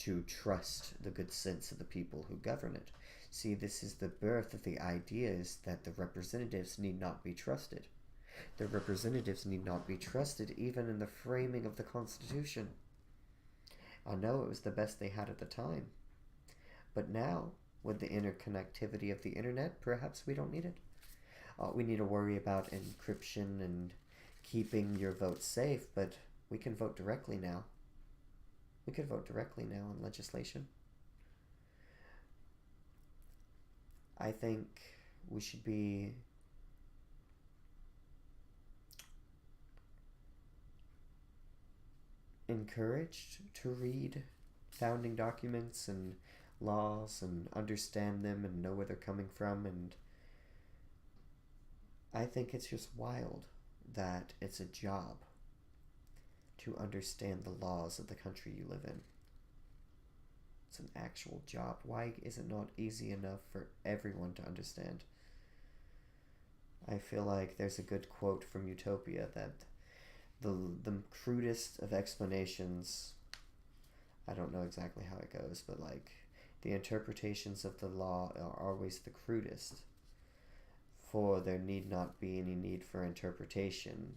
to trust the good sense of the people who govern it. See, this is the birth of the ideas that the representatives need not be trusted. The representatives need not be trusted even in the framing of the Constitution. I know it was the best they had at the time. But now, with the interconnectivity of the internet, perhaps we don't need it. We need to worry about encryption and keeping your vote safe, but we can vote directly now. We could vote directly now on legislation. I think we should be encouraged to read founding documents and laws and understand them and know where they're coming from, and I think it's just wild that it's a job to understand the laws of the country you live in. It's an actual job. Why is it not easy enough for everyone to understand? I feel like there's a good quote from Utopia that the crudest of explanations, I don't know exactly how it goes, but like the interpretations of the law are always the crudest, for there need not be any need for interpretation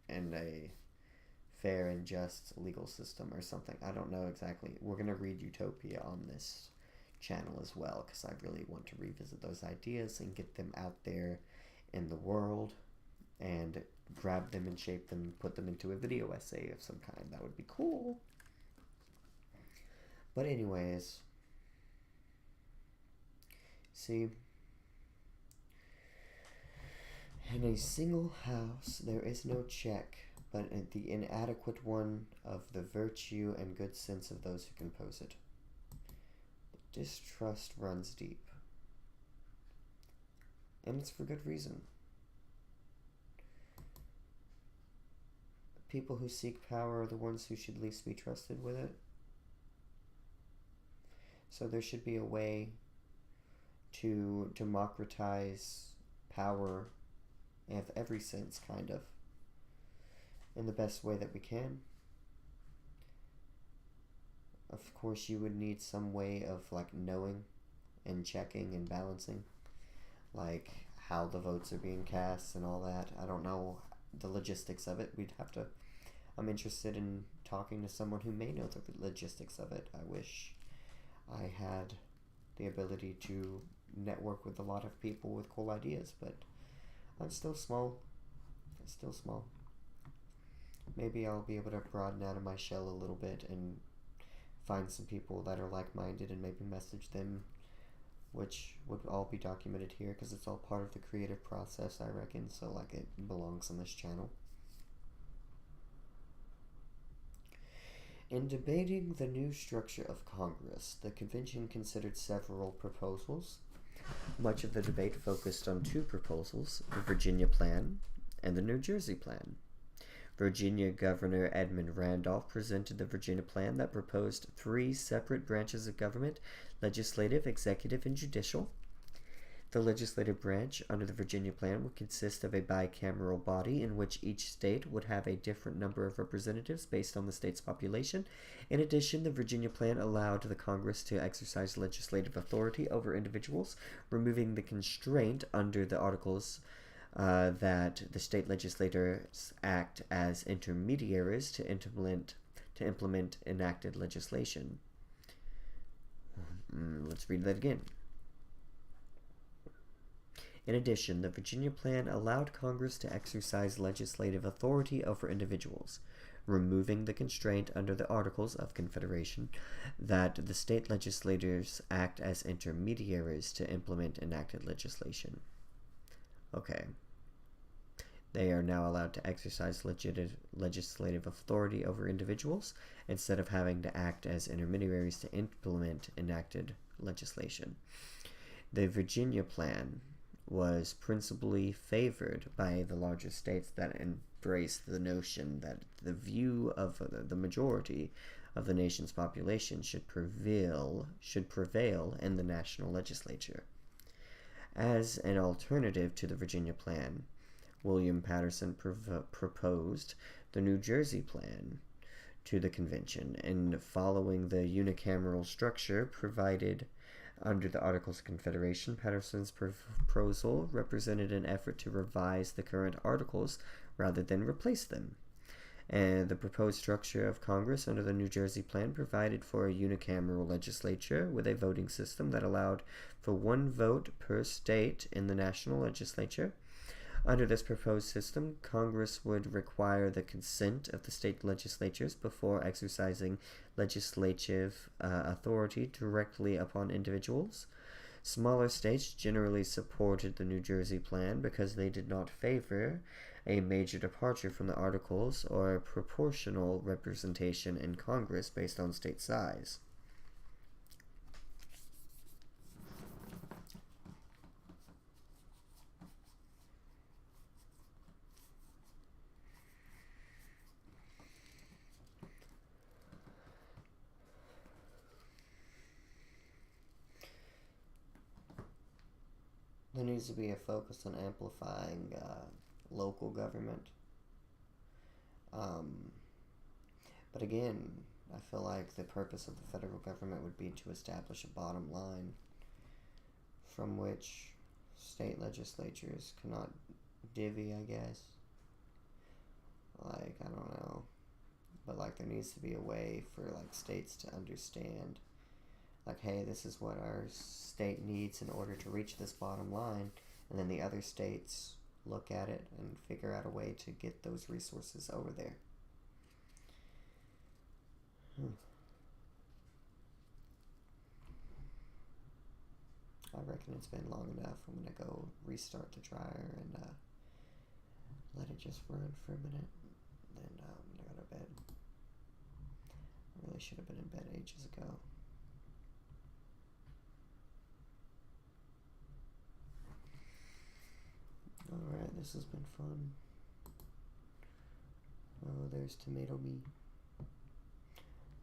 in a fair and just legal system or something. I don't know exactly. We're going to read Utopia on this channel as well, because I really want to revisit those ideas and get them out there in the world and grab them and shape them and put them into a video essay of some kind. That would be cool. But anyways, see, in a single house there is no check but the inadequate one of the virtue and good sense of those who compose it. Distrust runs deep, and it's for good reason. People who seek power are the ones who should least be trusted with it. So there should be a way to democratize power of every sense, kind of, in the best way that we can. Of course, you would need some way of like knowing and checking and balancing, like how the votes are being cast and all that. I don't know the logistics of it. I'm interested in talking to someone who may know the logistics of it. I wish I had the ability to network with a lot of people with cool ideas, but I'm still small. Maybe I'll be able to broaden out of my shell a little bit and find some people that are like-minded and maybe message them, which would all be documented here because it's all part of the creative process, I reckon, so like it belongs on this channel. In debating the new structure of Congress, the convention considered several proposals. Much of the debate focused on two proposals, the Virginia Plan and the New Jersey Plan. Virginia Governor Edmund Randolph presented the Virginia Plan that proposed 3 separate branches of government: legislative, executive, and judicial. The legislative branch under the Virginia Plan would consist of a bicameral body in which each state would have a different number of representatives based on the state's population. In addition, the Virginia Plan allowed the Congress to exercise legislative authority over individuals, removing the constraint under the Articles that the state legislators act as intermediaries to implement enacted legislation. Let's read that again. In addition, the Virginia Plan allowed Congress to exercise legislative authority over individuals, removing the constraint under the Articles of Confederation that the state legislators act as intermediaries to implement enacted legislation. Okay. They are now allowed to exercise legislative authority over individuals instead of having to act as intermediaries to implement enacted legislation. The Virginia Plan was principally favored by the larger states that embraced the notion that the view of the majority of the nation's population should prevail in the national legislature. As an alternative to the Virginia Plan, William Patterson proposed the New Jersey Plan to the convention, and following the unicameral structure provided under the Articles of Confederation, Patterson's proposal represented an effort to revise the current articles rather than replace them. And the proposed structure of Congress under the New Jersey Plan provided for a unicameral legislature with a voting system that allowed for 1 vote per state in the national legislature. Under this proposed system, Congress would require the consent of the state legislatures before exercising legislative authority directly upon individuals. Smaller states generally supported the New Jersey Plan because they did not favor a major departure from the Articles or proportional representation in Congress based on state size. there needs to be a focus on amplifying local government. But again, I feel like the purpose of the federal government would be to establish a bottom line from which state legislatures cannot divvy, I guess. Like, I don't know. But, like, there needs to be a way for, like, states to understand, like, hey, this is what our state needs in order to reach this bottom line. And then the other states look at it and figure out a way to get those resources over there. I reckon it's been long enough. I'm going to go restart the dryer and let it just run for a minute. Then I'm going to go to bed. I really should have been in bed ages ago. Alright, this has been fun. Oh, there's tomato me.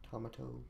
Tomato.